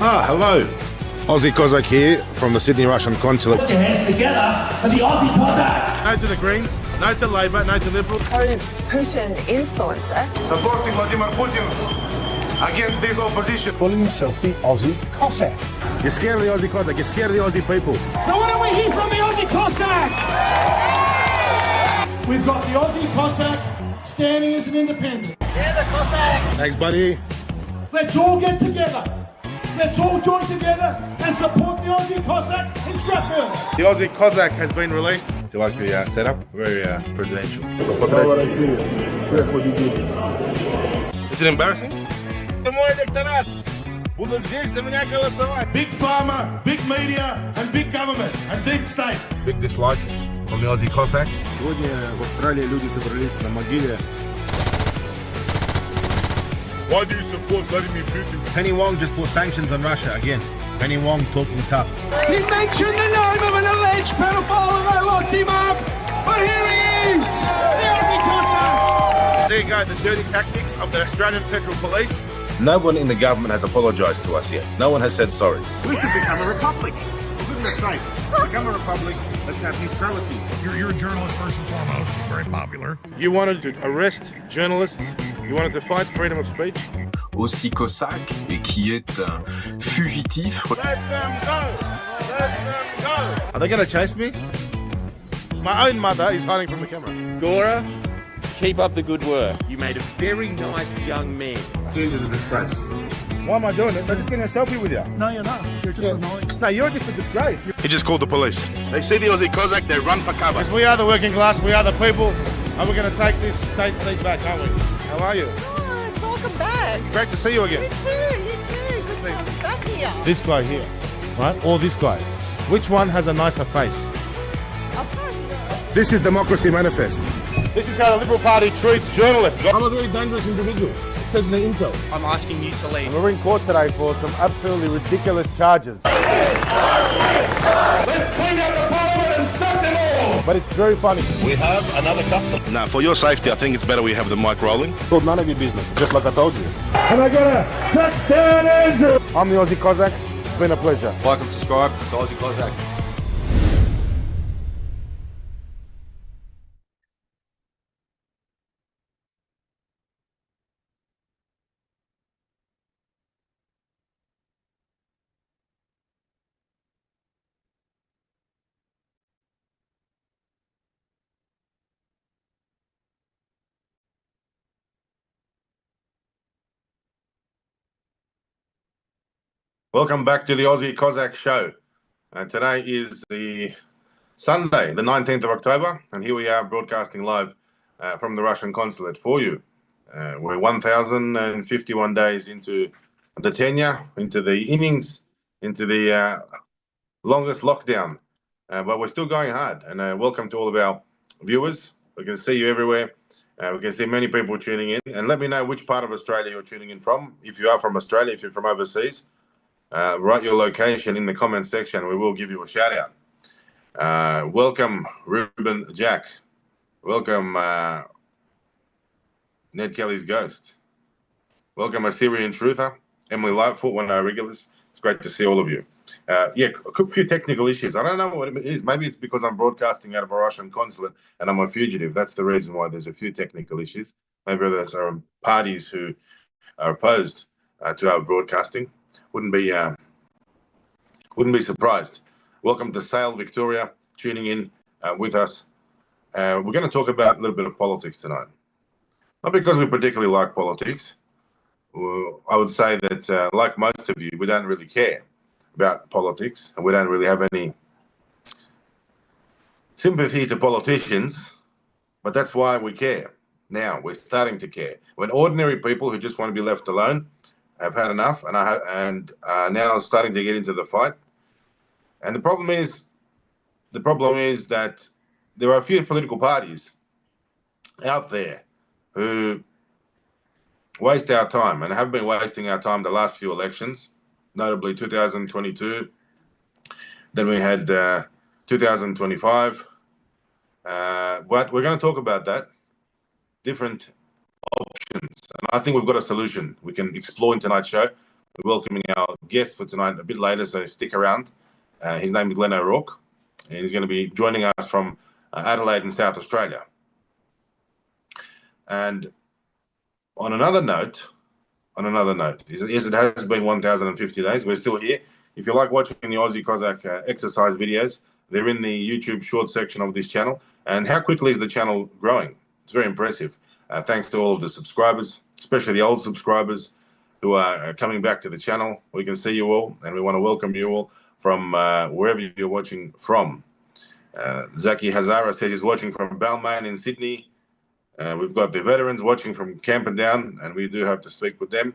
Hello. Aussie Cossack here from the Sydney Russian Consulate. Put your hands together for the Aussie Cossack. No to the Greens, no to Labor, no to Liberals. Putin influencer. Supporting Vladimir Putin against this opposition. Calling himself the Aussie Cossack. You're scared of the Aussie Cossack, you're scared of the Aussie people. So what do we hear from the Aussie Cossack? We've got the Aussie Cossack standing as an independent. Yeah, the Cossack. Thanks, buddy. Let's all get together. Let's all join together and support the Aussie Cossack in Strathfield. The Aussie Cossack has been released. Do you like the setup? Very presidential. Is it embarrassing? Big pharma, big media, and big government, and deep state. Big dislike from the Aussie Cossack. Сегодня в Австралии люди собрались на могиле. Why do you support Vladimir Putin? Penny Wong just put sanctions on Russia again. Penny Wong talking tough. He mentioned the name of an alleged pedophile and they locked him up. But here he is, the Aussie Cossack. There you go, the dirty tactics of the Australian Federal Police. No one in the government has apologised to us yet. No one has said sorry. We should become a republic. For goodness sake, become a republic. Let's have neutrality. You're a journalist first and foremost. You're very popular. You wanted to arrest journalists. You wanted to fight freedom of speech. Aussie Cossack et qui est un fugitif. Let them go! Let them go! Are they going to chase me? My own mother is hiding from the camera. Gora, keep up the good work. You made a very nice young man. This is a disgrace. Why am I doing this? I'm just getting a selfie with you. No, you're not. You're just annoying. No, you're just a disgrace. He just called the police. They see the Aussie Cossack, they run for cover. We are the working class, we are the people, and we're going to take this state seat back, aren't we? How are you? Oh, welcome back. Great to see you again. You too. Good to be back here. This guy here, right? Or this guy. Which one has a nicer face? This is Democracy Manifest. This is how the Liberal Party treats journalists. I'm a very dangerous individual. It says in the intel. I'm asking you to leave. We're in court today for some absolutely ridiculous charges. Let's clean up the parliament and sack them all. But it's very funny. We have another customer. Now, for your safety, I think it's better we have the mic rolling. Well, none of your business, just like I told you. And I gotta sack down Andrew. I'm the Aussie Cossack. It's been a pleasure. Like and subscribe to Aussie Cossack. Welcome back to the Aussie Cossack Show. Today is the Sunday, the 19th of October, and here we are broadcasting live from the Russian Consulate for you. We're 1,051 days into the tenure, into the innings, into the longest lockdown, but we're still going hard. And welcome to all of our viewers. We can see you everywhere. We can see many people tuning in. And let me know which part of Australia you're tuning in from. If you are from Australia, if you're from overseas, write your location in the comment section. We will give you a shout out. Welcome, Ruben Jack. Welcome, Ned Kelly's Ghost. Welcome, Assyrian Truther. Emily Lightfoot, one of our regulars. It's great to see all of you. A few technical issues. I don't know what it is. Maybe it's because I'm broadcasting out of a Russian consulate and I'm a fugitive. That's the reason why there's a few technical issues. Maybe there's parties who are opposed to our broadcasting. Wouldn't be surprised. Welcome to Sale, Victoria, tuning in with us. We're going to talk about a little bit of politics tonight. Not because we particularly like politics. I would say that, like most of you, we don't really care about politics, and we don't really have any sympathy to politicians, but that's why we care. Now, we're starting to care. When ordinary people who just want to be left alone have had enough and are now starting to get into the fight. And the problem is that there are a few political parties out there who waste our time and have been wasting our time the last few elections, notably 2022. Then we had 2025. But we're going to talk about that. Different options. And I think we've got a solution we can explore in tonight's show. We're welcoming our guest for tonight a bit later, so stick around. His name is Glenn O'Rourke, and he's going to be joining us from Adelaide in South Australia. And on another note, it has been 1,050 days. We're still here. If you like watching the Aussie Cossack exercise videos, they're in the YouTube short section of this channel. And how quickly is the channel growing? It's very impressive. Thanks to all of the subscribers, especially the old subscribers who are coming back to the channel. We can see you all, and we want to welcome you all from wherever you're watching from. Zaki Hazara says he's watching from Balmain in Sydney. We've got the veterans watching from Camperdown, and we do hope to speak with them.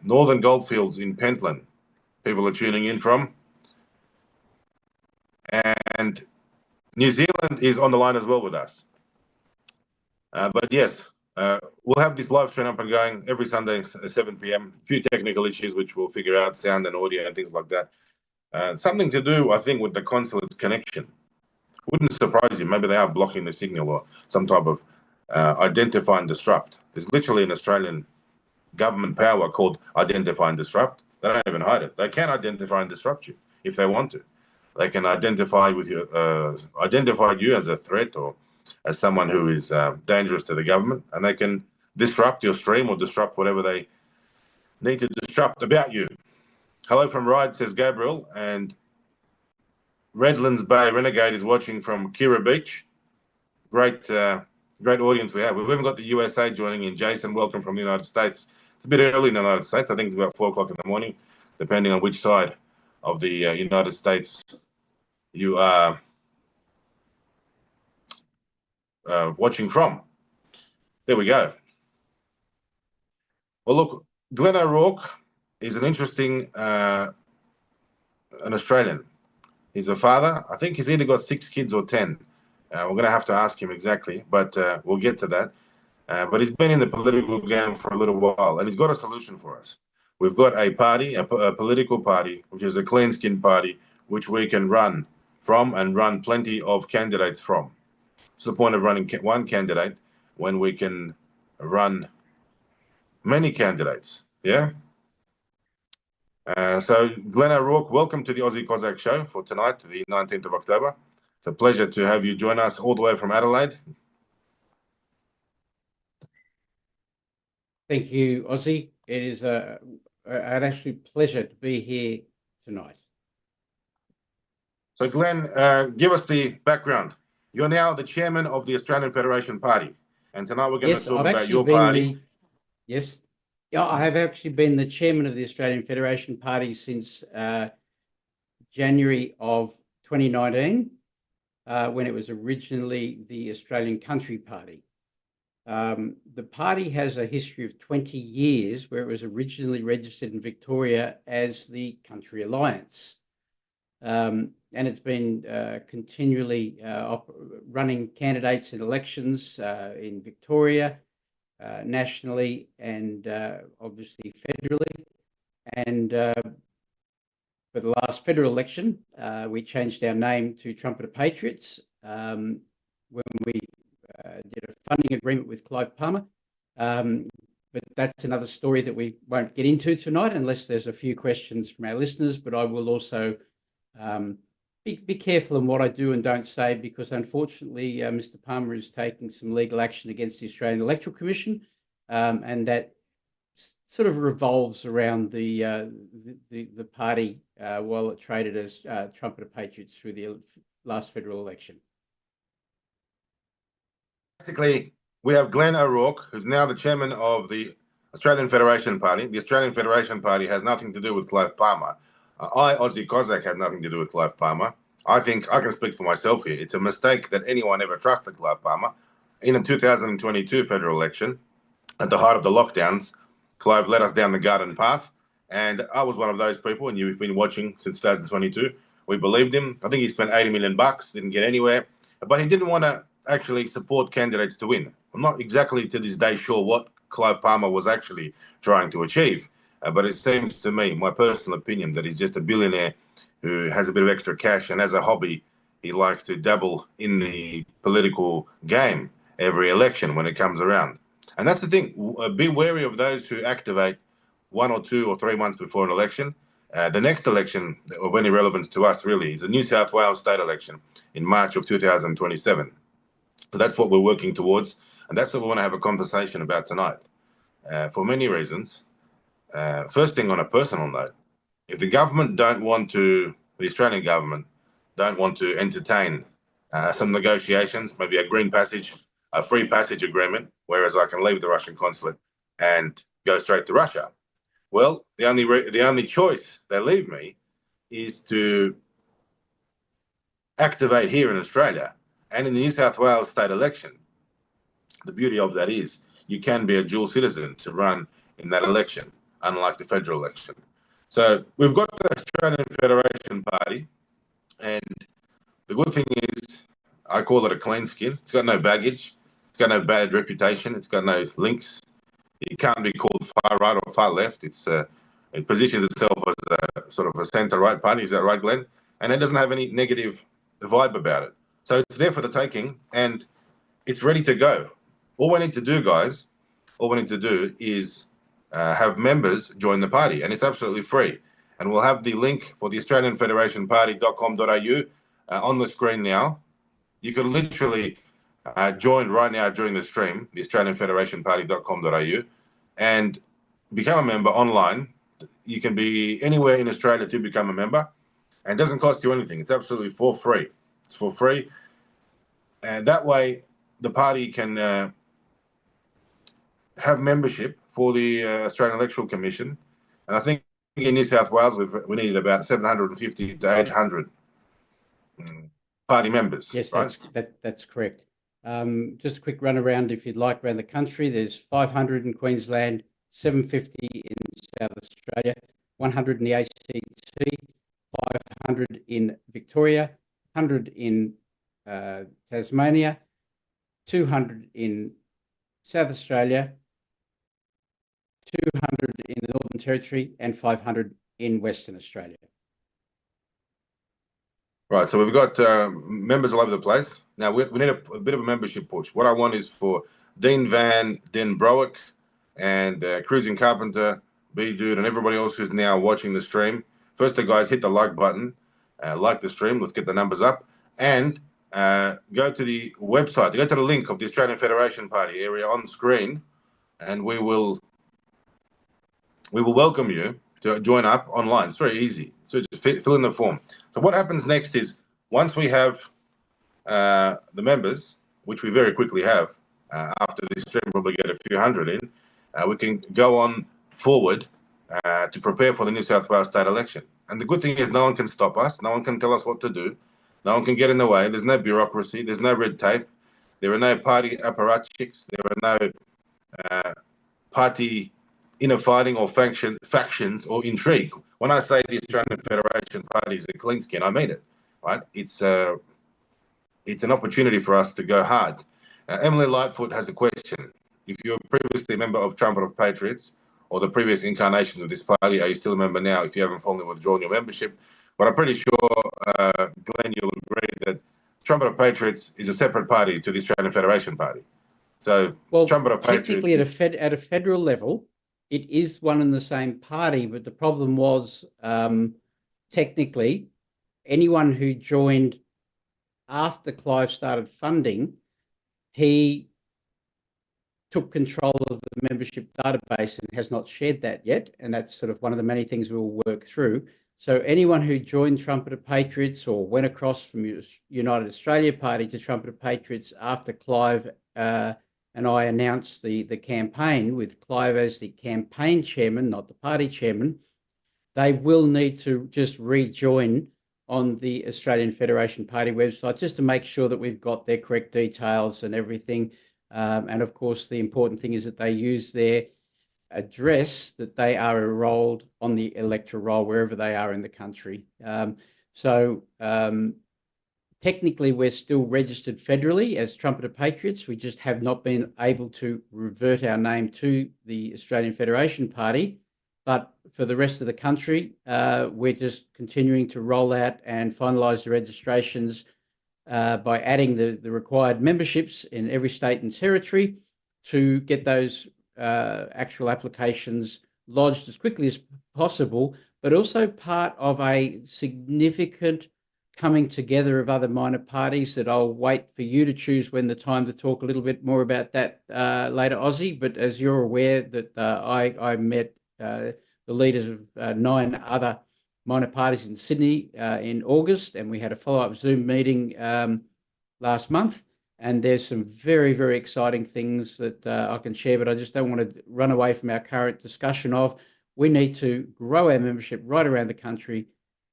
Northern Goldfields in Pentland, people are tuning in from. And New Zealand is on the line as well with us. But yes, we'll have this live stream up and going every Sunday at 7 p.m. A few technical issues which we'll figure out, sound and audio and things like that. Something to do, I think, with the consulate connection. Wouldn't surprise you. Maybe they are blocking the signal or some type of identify and disrupt. There's literally an Australian government power called identify and disrupt. They don't even hide it. They can identify and disrupt you if they want to. They can identify you as a threat or as someone who is dangerous to the government, and they can disrupt your stream or disrupt whatever they need to disrupt about you. Hello from Ryde, says Gabriel, and Redlands Bay Renegade is watching from Kira Beach. Great audience we have. We've even got the USA joining in. Jason, welcome from the United States. It's a bit early in the United States. I think it's about 4 o'clock in the morning, depending on which side of the United States you are watching from. There we go. Well, look, Glenn O'Rourke is an interesting an Australian. He's a father. I think he's either got 6 kids or 10. We're going to have to ask him exactly, but we'll get to that. But he's been in the political game for a little while, and he's got a solution for us. We've got a party, a political party, which is a clean skin party, which we can run from and run plenty of candidates from. What's the point of running one candidate when we can run many candidates? Yeah? So, Glenn O'Rourke, welcome to the Aussie Cossack show for tonight, the 19th of October. It's a pleasure to have you join us all the way from Adelaide. Thank you, Aussie. It is an absolute pleasure to be here tonight. So, Glenn, give us the background. You're now the chairman of the Australian Federation Party, and tonight we're going to talk about your party. Yes, I have actually been the chairman of the Australian Federation Party since January of 2019, when it was originally the Australian Country Party. The party has a history of 20 years, where it was originally registered in Victoria as the Country Alliance. And it's been continually running candidates in elections in Victoria, nationally, and obviously federally. And for the last federal election, we changed our name to Trumpeter Patriots when we did a funding agreement with Clive Palmer. But that's another story that we won't get into tonight unless there's a few questions from our listeners. But I will also be careful in what I do and don't say, because unfortunately Mr. Palmer is taking some legal action against the Australian Electoral Commission, and that sort of revolves around the party while it traded as Trumpeter Patriots through the last federal election. Basically, we have Glenn O'Rourke, who's now the chairman of the Australian Federation Party. The Australian Federation Party has nothing to do with Clive Palmer. Aussie Cossack had nothing to do with Clive Palmer. I think I can speak for myself here. It's a mistake that anyone ever trusted Clive Palmer. In the 2022 federal election, at the height of the lockdowns, Clive led us down the garden path, and I was one of those people, and you've been watching since 2022. We believed him. I think he spent $80 million, didn't get anywhere, but he didn't want to actually support candidates to win. I'm not exactly to this day sure what Clive Palmer was actually trying to achieve, but it seems to me, my personal opinion, that he's just a billionaire who has a bit of extra cash, and as a hobby, he likes to dabble in the political game every election when it comes around. And that's the thing. Be wary of those who activate 1 or 2 or 3 months before an election. The next election of any relevance to us really is the New South Wales state election in March of 2027. So that's what we're working towards, and that's what we want to have a conversation about tonight, for many reasons. First thing, on a personal note, if the government don't want to, the Australian government don't want to entertain some negotiations, maybe a green passage, a free passage agreement, whereas I can leave the Russian consulate and go straight to Russia. Well, the only choice they leave me is to activate here in Australia and in the New South Wales state election. The beauty of that is you can be a dual citizen to run in that election, unlike the federal election. So we've got the Australian Federation Party, and the good thing is I call it a clean skin. It's got no baggage. It's got no bad reputation. It's got no links. It can't be called far right or far left. It positions itself as a sort of a centre-right party. Is that right, Glenn? And it doesn't have any negative vibe about it. So it's there for the taking, and it's ready to go. All we need to do, guys, is have members join the party, and it's absolutely free. And we'll have the link for the Australian Federation Party.com.au on the screen now. You can literally join right now during the stream, the Australian Federation Party.com.au, and become a member online. You can be anywhere in Australia to become a member, and it doesn't cost you anything. It's absolutely for free. It's for free. And that way, the party can have membership for the Australian Electoral Commission. And I think in New South Wales, we needed about 750 to 800 party members. Yes, right? that's correct. Just a quick run around, if you'd like, around the country. There's 500 in Queensland, 750 in South Australia, 100 in the ACT, 500 in Victoria, 100 in Tasmania, 200 in South Australia, 200 in the Northern Territory, and 500 in Western Australia. Right, so we've got members all over the place. Now, we need a bit of a membership push. What I want is for Dean Van Den Broek and Cruising Carpenter, B-Dude, and everybody else who's now watching the stream. Firstly, guys, hit the like button, like the stream. Let's get the numbers up. And go to the website, go to the link of the Australian Federation Party area on screen, and we will welcome you to join up online. It's very easy. So just fill in the form. So what happens next is, once we have the members, which we very quickly have, after this stream, probably get a few hundred in, we can go on forward to prepare for the New South Wales state election. And the good thing is no one can stop us. No one can tell us what to do. No one can get in the way. There's no bureaucracy. There's no red tape. There are no party apparatchiks. There are no party inner fighting or factions or intrigue. When I say the Australian Federation Party is a clean skin, I mean it. Right? It's an opportunity for us to go hard. Emily Lightfoot has a question. If you're previously a member of Trumpet of Patriots or the previous incarnations of this party, are you still a member now if you haven't formally withdrawn your membership? But I'm pretty sure, Glenn, you'll agree that Trumpet of Patriots is a separate party to the Australian Federation Party. So, well, Trumpet of technically Patriots... at a federal level, it is one and the same party, but the problem was technically anyone who joined after Clive started funding, he took control of the membership database and has not shared that yet. And that's sort of one of the many things we'll work through. So anyone who joined Trumpet of Patriots or went across from United Australia Party to Trumpet of Patriots after Clive and I announced the campaign with Clive as the campaign chairman, not the party chairman, they will need to just rejoin on the Australian Federation Party website just to make sure that we've got their correct details and everything. And of course, the important thing is that they use their address that they are enrolled on the electoral roll wherever they are in the country. Technically, we're still registered federally as Trumpet of Patriots. We just have not been able to revert our name to the Australian Federation Party. But for the rest of the country, we're just continuing to roll out and finalise the registrations by adding the required memberships in every state and territory to get those actual applications lodged as quickly as possible, but also part of a significant coming together of other minor parties that I'll wait for you to choose when the time to talk a little bit more about that later, Aussie. But as you're aware, that I met the leaders of 9 other minor parties in Sydney in August, and we had a follow-up Zoom meeting last month. And there's some very, very exciting things that I can share, but I just don't want to run away from our current discussion of we need to grow our membership right around the country,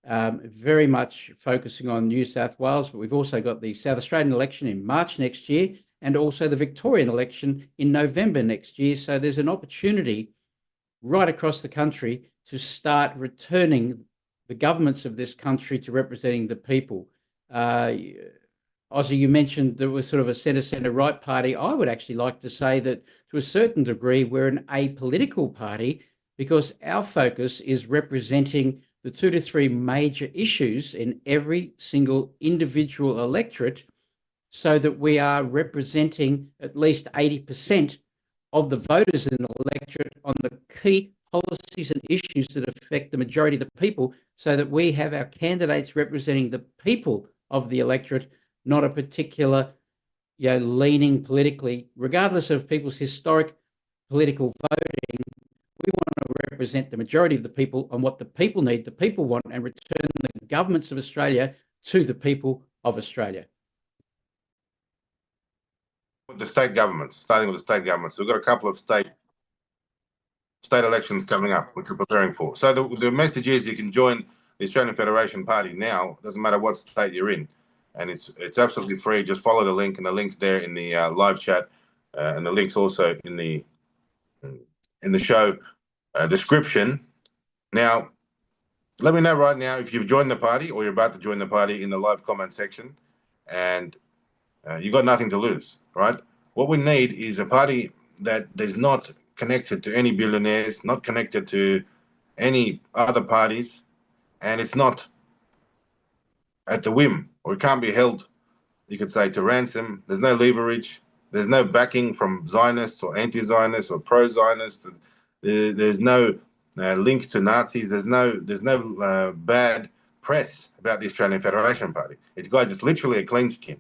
very much focusing on New South Wales, but we've also got the South Australian election in March next year and also the Victorian election in November next year. So there's an opportunity right across the country to start returning the governments of this country to representing the people. Aussie, you mentioned there was sort of a centre right party. I would actually like to say that to a certain degree, we're an apolitical party because our focus is representing the 2 to 3 major issues in every single individual electorate so that we are representing at least 80% of the voters in the electorate on the key policies and issues that affect the majority of the people so that we have our candidates representing the people of the electorate, not a particular leaning politically, regardless of people's historic political voting. We want to represent the majority of the people on what the people need, the people want, and return the governments of Australia to the people of Australia. The state governments, starting with the state governments. We've got a couple of state elections coming up, which we're preparing for. So the message is you can join the Australian Federation Party now. It doesn't matter what state you're in. And it's absolutely free. Just follow the link, and the link's there in the live chat, and the link's also in the show description. Now, let me know right now if you've joined the party or you're about to join the party in the live comment section, and you've got nothing to lose, right? What we need is a party that is not connected to any billionaires, not connected to any other parties, and it's not at the whim, or it can't be held, you could say, to ransom. There's no leverage. There's no backing from Zionists or anti-Zionists or pro-Zionists. There's no link to Nazis. There's no bad press about the Australian Federation Party. It's literally a clean skin.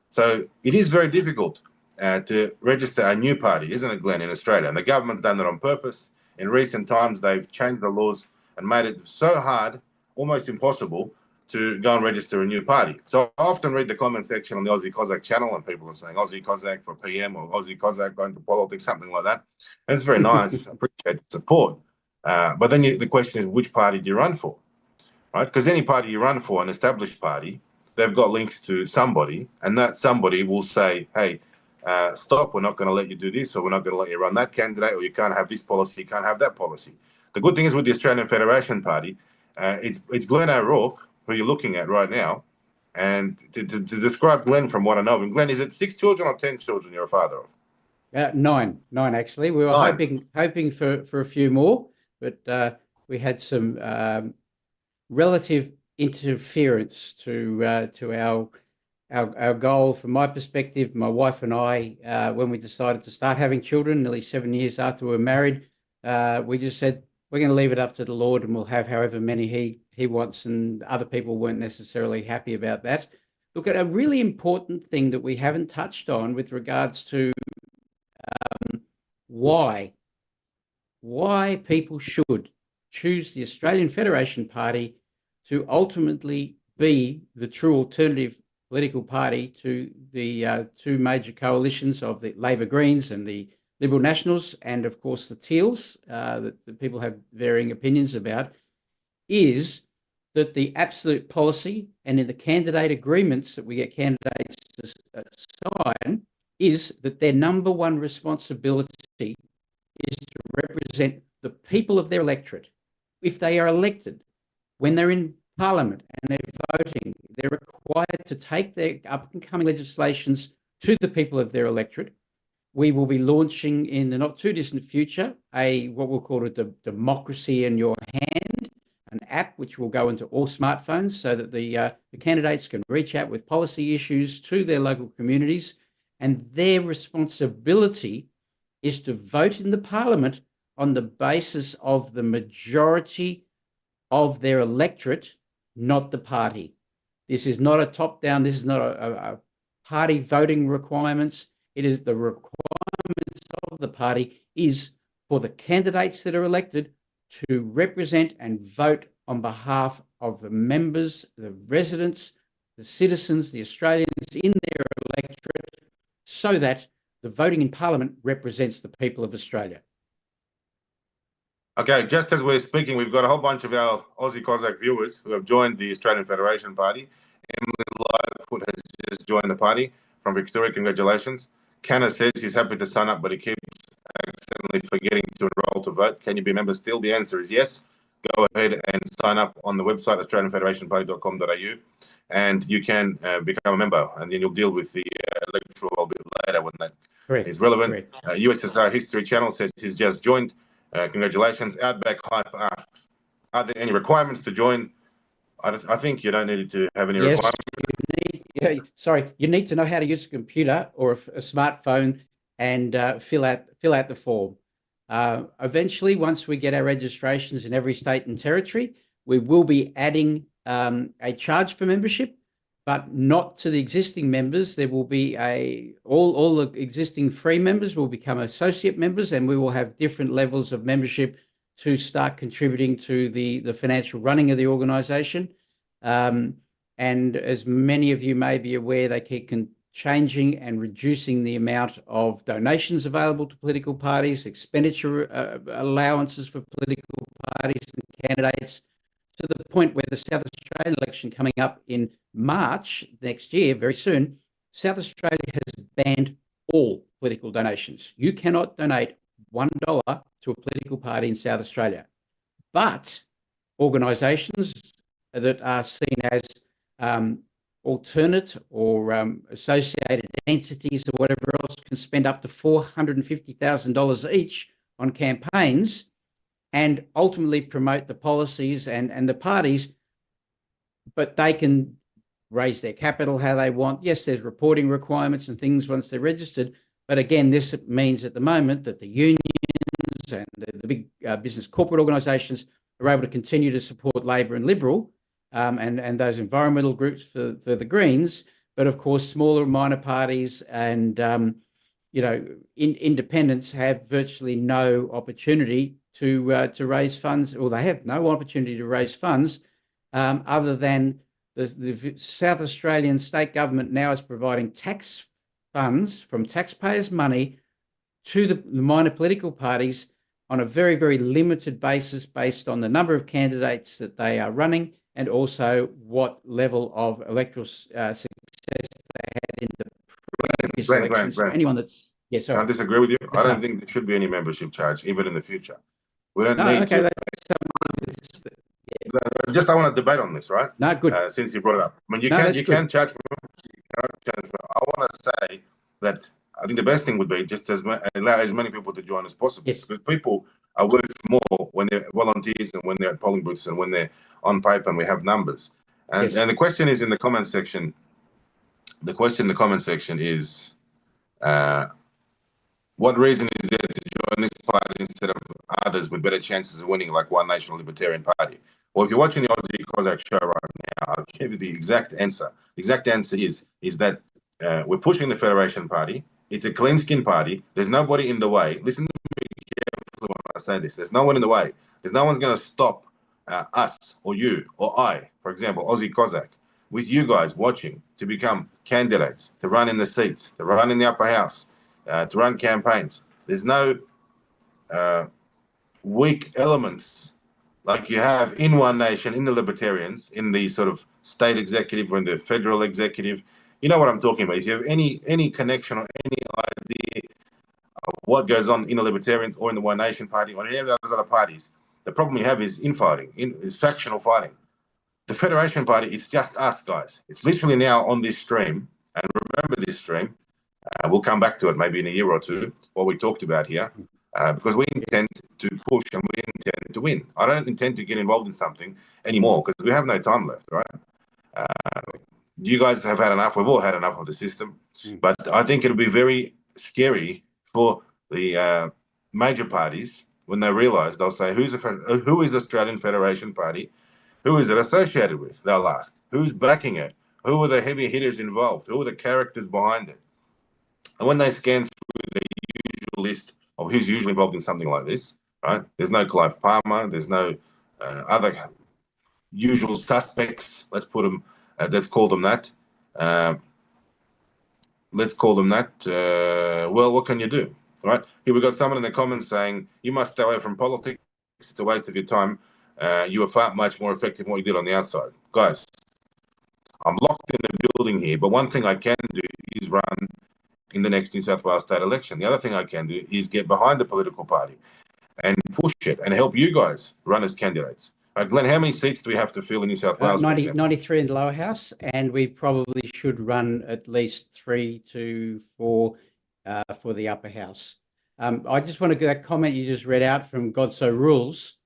So it is very difficult to register a new party, isn't it, Glenn, in Australia? And the government's done that on purpose. In recent times, they've changed the laws and made it so hard, almost impossible, to go and register a new party. So I often read the comment section on the Aussie Cossack channel, and people are saying Aussie Cossack for PM or Aussie Cossack going to politics, something like that. And it's very nice. I appreciate the support. But then the question is, which party do you run for? Right? Because any party you run for, an established party, they've got links to somebody, and that somebody will say, hey, stop, we're not going to let you do this, or we're not going to let you run that candidate, or you can't have this policy, you can't have that policy. The good thing is with the Australian Federation Party, it's Glenn O'Rourke, who you're looking at right now. And to describe Glenn from what I know of him, Glenn, is it 6 children or 10 children you're a father of? 9 actually. We were hoping for a few more, but we had some relative interference to our goal. From my perspective, my wife and I, when we decided to start having children, nearly 7 years after we were married, we just said, we're going to leave it up to the Lord, and we'll have however many he wants, and other people weren't necessarily happy about that. Look, at a really important thing that we haven't touched on with regards to why people should choose the Australian Federation Party to ultimately be the true alternative political party to the 2 major coalitions of the Labor Greens and the Liberal Nationals, and of course the Teals, that people have varying opinions about, is that the absolute policy and in the candidate agreements that we get candidates to sign is that their number one responsibility is to represent the people of their electorate. If they are elected, when they're in Parliament and they're voting, they're required to take their up-and-coming legislations to the people of their electorate. We will be launching in the not too distant future what we'll call a democracy in your hand, an app which will go into all smartphones so that the candidates can reach out with policy issues to their local communities, and their responsibility is to vote in the Parliament on the basis of the majority of their electorate, not the party. This is not a top-down, this is not a party voting requirements. It is the requirements of the party is for the candidates that are elected to represent and vote on behalf of the members, the residents, the citizens, the Australians in their electorate, so that the voting in Parliament represents the people of Australia. Okay, just as we're speaking, we've got a whole bunch of our Aussie Cossack viewers who have joined the Australian Federation Party. Emily Lightfoot has just joined the party from Victoria. Congratulations. Canna says he's happy to sign up, but he keeps accidentally forgetting to enroll to vote. Can you be a member still? The answer is yes. Go ahead and sign up on the website, australianfederationparty.com.au, and you can become a member, and then you'll deal with the electoral a bit later when that is relevant. USSR History Channel says he's just joined. Congratulations. Outback Hype asks, are there any requirements to join? I think you don't need to have any requirements. You need to know how to use a computer or a smartphone and fill out the form. Eventually, once we get our registrations in every state and territory, we will be adding a charge for membership, but not to the existing members. There will be all the existing free members will become associate members, and we will have different levels of membership to start contributing to the financial running of the organisation. And as many of you may be aware, they keep changing and reducing the amount of donations available to political parties, expenditure allowances for political parties and candidates, to the point where the South Australian election coming up in March next year, very soon, South Australia has banned all political donations. You cannot donate $1 to a political party in South Australia. But organisations that are seen as alternate or associated entities or whatever else can spend up to $450,000 each on campaigns and ultimately promote the policies and the parties, but they can raise their capital how they want. Yes, there's reporting requirements and things once they're registered, but again, this means at the moment that the unions and the big business corporate organisations are able to continue to support Labor and Liberal and those environmental groups for the Greens, but of course, smaller minor parties and independents have virtually no opportunity to raise funds, or they have no opportunity to raise funds other than the South Australian state government now is providing tax funds from taxpayers' money to the minor political parties on a very, very limited basis based on the number of candidates that they are running and also what level of electoral success they had in the previous elections. Anyone that's... Yes, sorry. I disagree with you. Yes, I don't think there should be any membership charge, even in the future. We don't need okay, to... Just I want to debate on this, right? No, good. Since you brought it up. I mean, you can charge for membership. I want to say that I think the best thing would be just allow as many people to join as possible. Yes. Because people are worth more when they're volunteers and when they're at polling booths and when they're on paper and we have numbers. And and the question is in the comment section. The question in the comment section is, what reason is there to join this party instead of others with better chances of winning, like One Nation or Libertarian Party? Well, if you're watching the Aussie Cossack show right now, I'll give you the exact answer. The exact answer is that we're pushing the Federation Party. It's a clean skin party. There's nobody in the way. Listen to me carefully when I say this. There's no one in the way. There's no one's going to stop us or you or I, for example, Aussie Cossack, with you guys watching to become candidates, to run in the seats, to run in the upper house, to run campaigns. There's no weak elements like you have in One Nation, in the Libertarians, in the sort of state executive or in the federal executive. You know what I'm talking about. If you have any connection or any idea of what goes on in the Libertarians or in the One Nation Party or any of those other parties, the problem you have is infighting, is factional fighting. The Federation Party, it's just us, guys. It's literally now on this stream, and remember this stream. We'll come back to it maybe in a year or two, what we talked about here, because we intend to push and we intend to win. I don't intend to get involved in something anymore because we have no time left, right? You guys have had enough. We've all had enough of the system. But I think it'll be very scary for the major parties when they realise, they'll say, who is the Australian Federation Party? Who is it associated with? They'll ask. Who's backing it? Who are the heavy hitters involved? Who are the characters behind it? And when they scan through the usual list of who's usually involved in something like this, right? There's no Clive Palmer. There's no other usual suspects. Let's put them. Let's call them that. Let's call them that. Well, what can you do, right? Here we got someone in the comments saying you must stay away from politics. It's a waste of your time. You are far much more effective than what you did on the outside, guys. I'm locked in a building here, but one thing I can do is run in the next New South Wales state election. The other thing I can do is get behind the political party and push it and help you guys run as candidates. Glenn, how many seats do we have to fill in New South Wales? 93 in the lower house, and we probably should run at least 3 to 4 for the upper house. I just want to get that comment you just read out from God So Rules.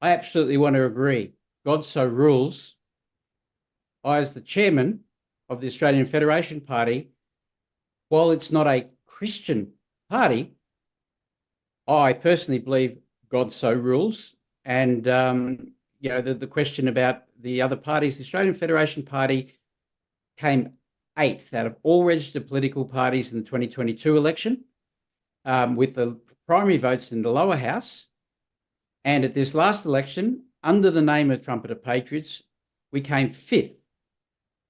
I absolutely want to agree. God So Rules. I, as the chairman of the Australian Federation Party, while it's not a Christian party, I personally believe God So Rules. And, the question about the other parties, the Australian Federation Party came 8th out of all registered political parties in the 2022 election, with the primary votes in the lower house. And at this last election, under the name of Trumpeter Patriots, we came 5th.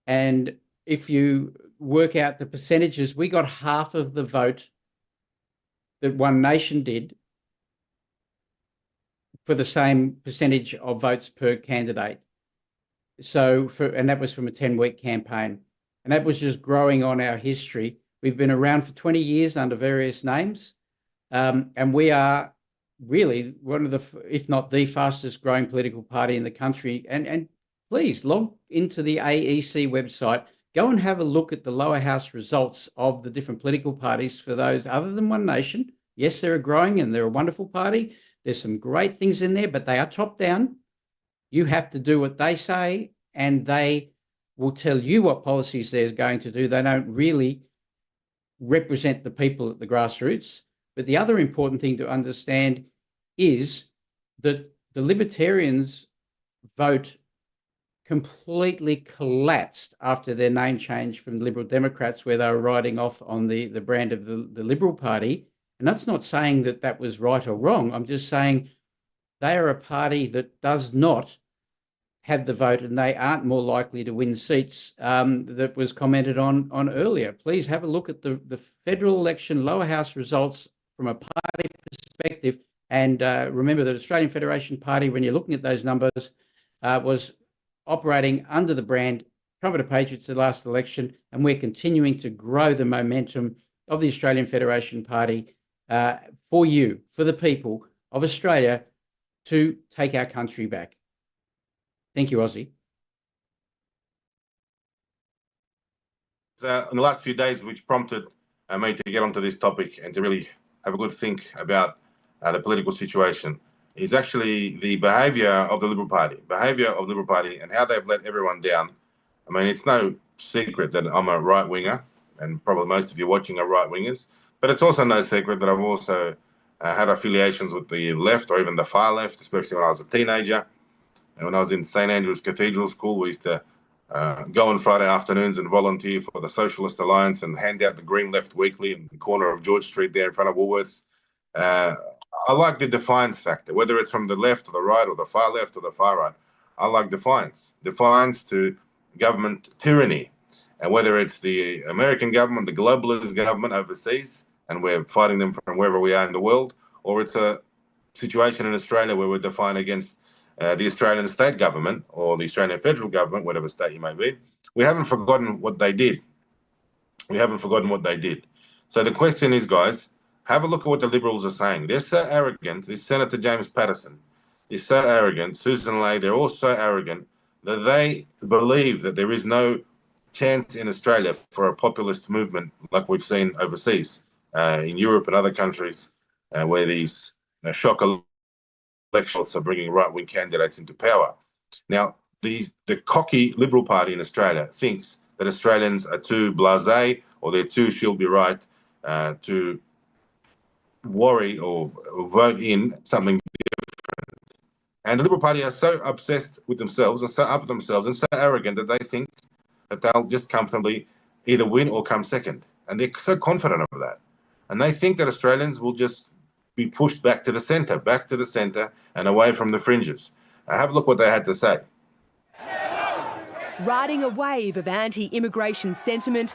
And if you work out the percentages, we got half of the vote that One Nation did for the same percentage of votes per candidate. And that was from a 10-week campaign. And that was just growing on our history. We've been around for 20 years under various names. And we are really one of the, if not the fastest growing political party in the country. And please log into the AEC website, go and have a look at the lower house results of the different political parties for those other than One Nation. Yes, they're growing and they're a wonderful party. There's some great things in there, but they are top down. You have to do what they say, and they will tell you what policies they're going to do. They don't really represent the people at the grassroots. But the other important thing to understand is that the Libertarians' vote completely collapsed after their name change from Liberal Democrats, where they were riding off on the brand of the Liberal Party. And that's not saying that that was right or wrong. I'm just saying they are a party that does not have the vote, and they aren't more likely to win seats that was commented on earlier. Please have a look at the federal election lower house results from a party perspective. And remember that Australian Federation Party, when you're looking at those numbers, was operating under the brand Trumpeter Patriots the last election, and we're continuing to grow the momentum of the Australian Federation Party for you, for the people of Australia, to take our country back. Thank you, Aussie. In the last few days, which prompted me to get onto this topic and to really have a good think about the political situation, is actually the behaviour of the Liberal Party, and how they've let everyone down. I mean, it's no secret that I'm a right-winger, and probably most of you watching are right-wingers, but it's also no secret that I've also had affiliations with the left, or even the far left, especially when I was a teenager. And when I was in St Andrew's Cathedral School, we used to go on Friday afternoons and volunteer for the Socialist Alliance and hand out the Green Left Weekly in the corner of George Street there in front of Woolworths. I like the defiance factor, whether it's from the left or the right or the far left or the far right. I like defiance to government tyranny. And whether it's the American government, the globalist government overseas, and we're fighting them from wherever we are in the world, or it's a situation in Australia where we're defiant against the Australian state government or the Australian federal government, whatever state you may be, we haven't forgotten what they did. So the question is, guys, have a look at what the Liberals are saying. They're so arrogant. This Senator James Patterson is so arrogant. Susan Ley, they're all so arrogant that they believe that there is no chance in Australia for a populist movement like we've seen overseas, in Europe and other countries, where these shock elections are bringing right-wing candidates into power. Now, the cocky Liberal Party in Australia thinks that Australians are too blasé, or they're too she'll be right, to worry or vote in something. And the Liberal Party are so obsessed with themselves and so up with themselves and so arrogant that they think that they'll just comfortably either win or come second. And they're so confident of that. And they think that Australians will just be pushed back to the centre and away from the fringes. Have a look what they had to say. Riding a wave of anti-immigration sentiment,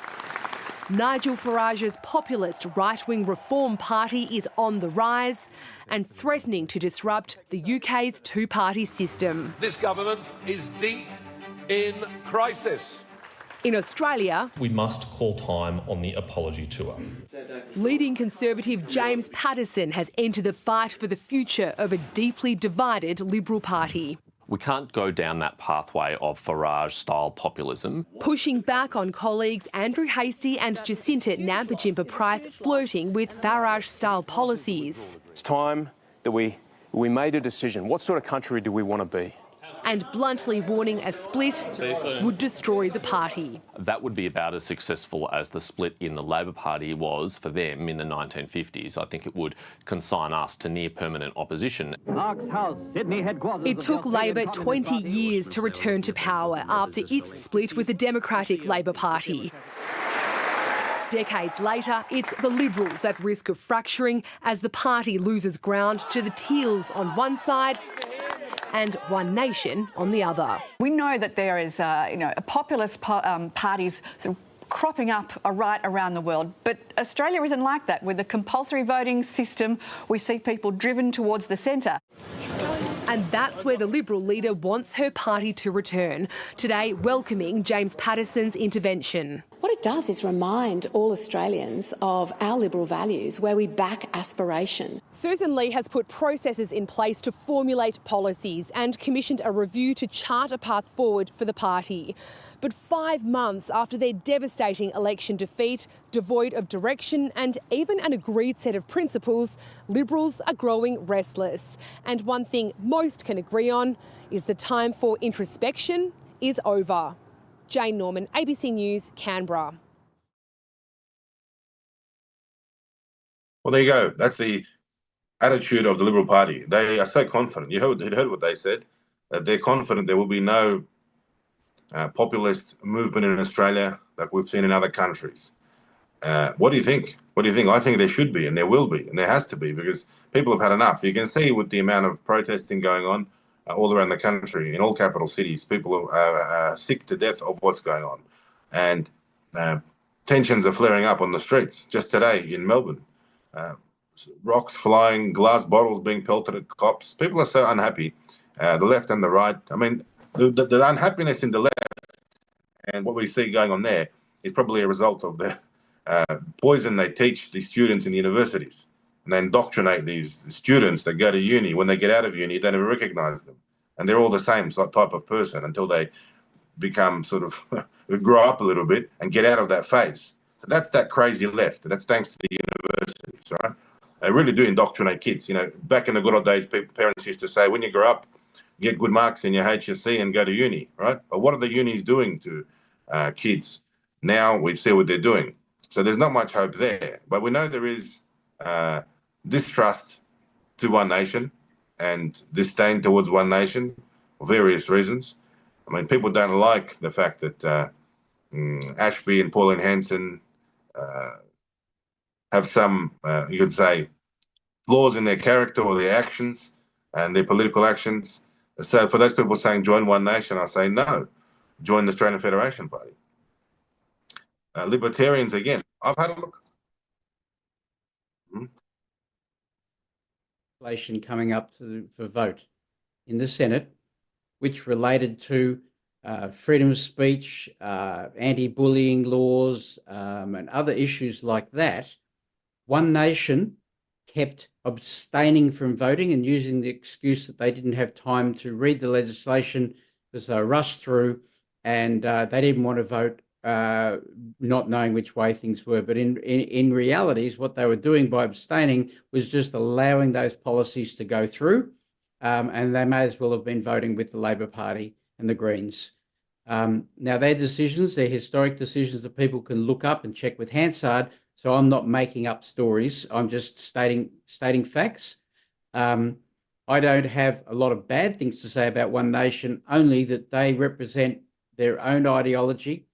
Nigel Farage's populist right-wing Reform Party is on the rise and threatening to disrupt the UK's two-party system. This government is deep in crisis. In Australia, we must call time on the apology tour. leading Conservative James Paterson has entered the fight for the future of a deeply divided Liberal Party. We can't go down that pathway of Farage-style populism. Pushing back on colleagues Andrew Hastie and Jacinta Nampijinpa-Price flirting with Farage-style policies. It's time that we made a decision. What sort of country do we want to be? And bluntly warning a split would destroy the party. That would be about as successful as the split in the Labor Party was for them in the 1950s. I think it would consign us to near permanent opposition. It took Labor 20 years to return to power after its split with the Democratic Labor Party. Decades later, it's the Liberals at risk of fracturing as the party loses ground to the Teals on one side and One Nation on the other. We know that there is, populist parties sort of cropping up right around the world, but Australia isn't like that. With the compulsory voting system, we see people driven towards the centre. And that's where the Liberal leader wants her party to return, today welcoming James Paterson's intervention. What it does is remind all Australians of our Liberal values, where we back aspiration. Susan Lee has put processes in place to formulate policies and commissioned a review to chart a path forward for the party. But 5 months after their devastating election defeat, devoid of direction and even an agreed set of principles, Liberals are growing restless. And one thing most can agree on is the time for introspection is over. Jane Norman, ABC News, Canberra. Well, there you go. That's the attitude of the Liberal Party. They are so confident. You heard what they said, that they're confident there will be no populist movement in Australia like we've seen in other countries. What do you think? What do you think? I think there should be, and there will be, and there has to be, because people have had enough. You can see with the amount of protesting going on all around the country, in all capital cities, people are sick to death of what's going on. And tensions are flaring up on the streets. Just today in Melbourne, rocks flying, glass bottles being pelted at cops. People are so unhappy, the left and the right. I mean, the unhappiness in the left and what we see going on there is probably a result of the poison they teach the students in the universities. And they indoctrinate these students that go to uni. When they get out of uni, they never recognise them. And they're all the same type of person until they become sort of grow up a little bit and get out of that phase. So that's that crazy left. That's thanks to the universities, right? They really do indoctrinate kids. You know, back in the good old days, parents used to say, when you grow up, get good marks in your HSC and go to uni, right? But what are the unis doing to kids? Now we see what they're doing. So there's not much hope there. But we know there is distrust to One Nation and disdain towards One Nation for various reasons. I mean, people don't like the fact that Ashby and Pauline Hanson have some, you could say, flaws in their character or their actions and their political actions. So for those people saying join One Nation, I say no, join the Australian Federation Party. Libertarians, again, I've had a look. Coming up for vote in the Senate, which related to freedom of speech, anti-bullying laws, and other issues like that. One Nation kept abstaining from voting and using the excuse that they didn't have time to read the legislation because they rushed through and they didn't want to vote, not knowing which way things were. But in realities, what they were doing by abstaining was just allowing those policies to go through, and they may as well have been voting with the Labor Party and the Greens. Now, their decisions, they're historic decisions that people can look up and check with Hansard, So I'm not making up stories. I'm just stating facts. I don't have a lot of bad things to say about One Nation, only that they represent their own ideology,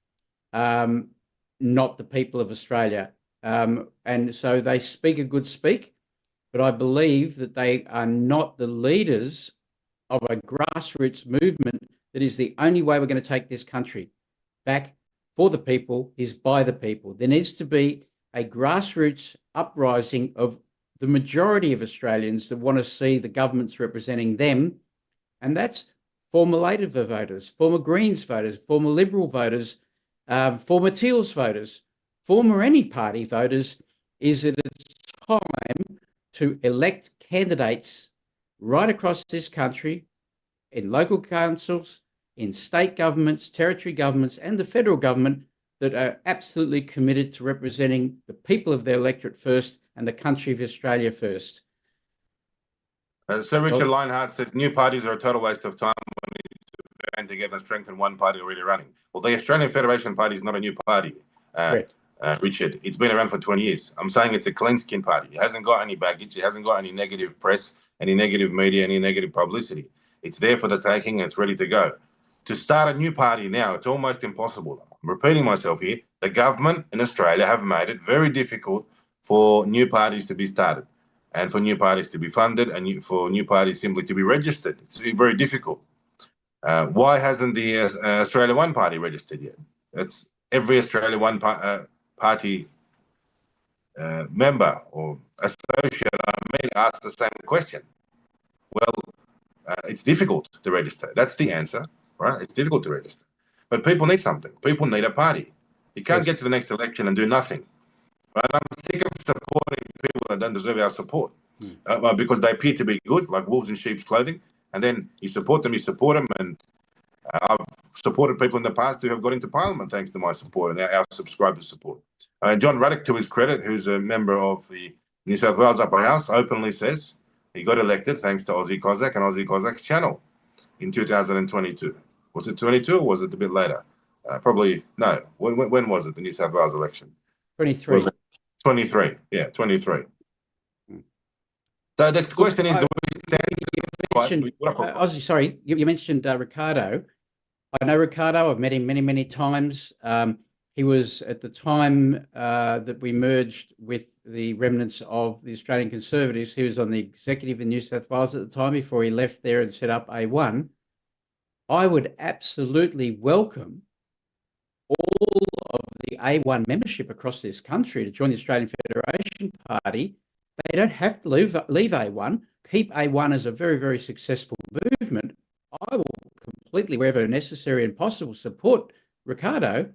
not the people of Australia. And so they speak a good speak, but I believe that they are not the leaders of a grassroots movement that is the only way we're going to take this country back for the people, is by the people. There needs to be a grassroots uprising of the majority of Australians that want to see the governments representing them, and that's former Labor voters, former Greens voters, former Liberal voters, former Teals voters, former any party voters. Is that it's time to elect candidates right across this country, in local councils, in state governments, territory governments, and the federal government, that are absolutely committed to representing the people of their electorate first and the country of Australia first. Sir Richard Lionheart says new parties are a total waste of time. We need to band together and strengthen one party already running. Well, the Australian Federation Party is not a new party, Richard. It's been around for 20 years. I'm saying it's a clean-skin party. It hasn't got any baggage. It hasn't got any negative press, any negative media, any negative publicity. It's there for the taking and it's ready to go. To start a new party now, it's almost impossible. I'm repeating myself here. The government in Australia have made it very difficult for new parties to be started and for new parties to be funded and for new parties simply to be registered. It's very difficult. Why hasn't the Australia One Party registered yet? That's every Australia One Party member or associate I mean asks the same question. Well, it's difficult to register. That's the answer, right? It's difficult to register. But people need something. People need a party. You can't get to the next election and do nothing. Right? I'm sick of supporting people that don't deserve our support because they appear to be good, like wolves in sheep's clothing. And then you support them, and I've supported people in the past who have got into Parliament thanks to my support and our subscribers' support. John Ruddock, to his credit, who's a member of the New South Wales Upper House, openly says he got elected thanks to Aussie Cossack and Aussie Cossack's channel in 2022. Was it 22 or was it a bit later? Probably, no. When was it, the New South Wales election? 23. 23, yeah, 23. So the question is, do we stand... Aussie, sorry, you mentioned Ricardo. I know Ricardo. I've met him many, many times. He was, at the time that we merged with the remnants of the Australian Conservatives, he was on the executive in New South Wales at the time before he left there and set up A1. I would absolutely welcome all of the A1 membership across this country to join the Australian Federation Party. They don't have to leave A1. Keep A1 as a very, very successful movement. I will completely, wherever necessary and possible, support Ricardo.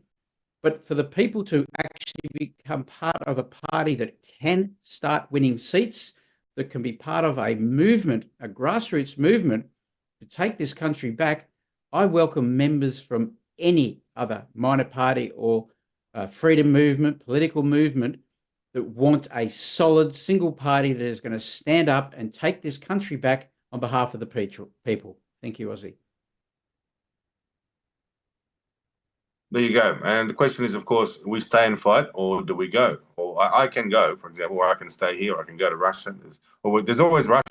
But for the people to actually become part of a party that can start winning seats, that can be part of a movement, a grassroots movement to take this country back, I welcome members from any other minor party or freedom movement, political movement that want a solid single party that is going to stand up and take this country back on behalf of the people. Thank you, Aussie. There you go. And the question is, of course, we stay and fight, or do we go? Or I can go, for example, or I can stay here, or I can go to Russia. There's always Russian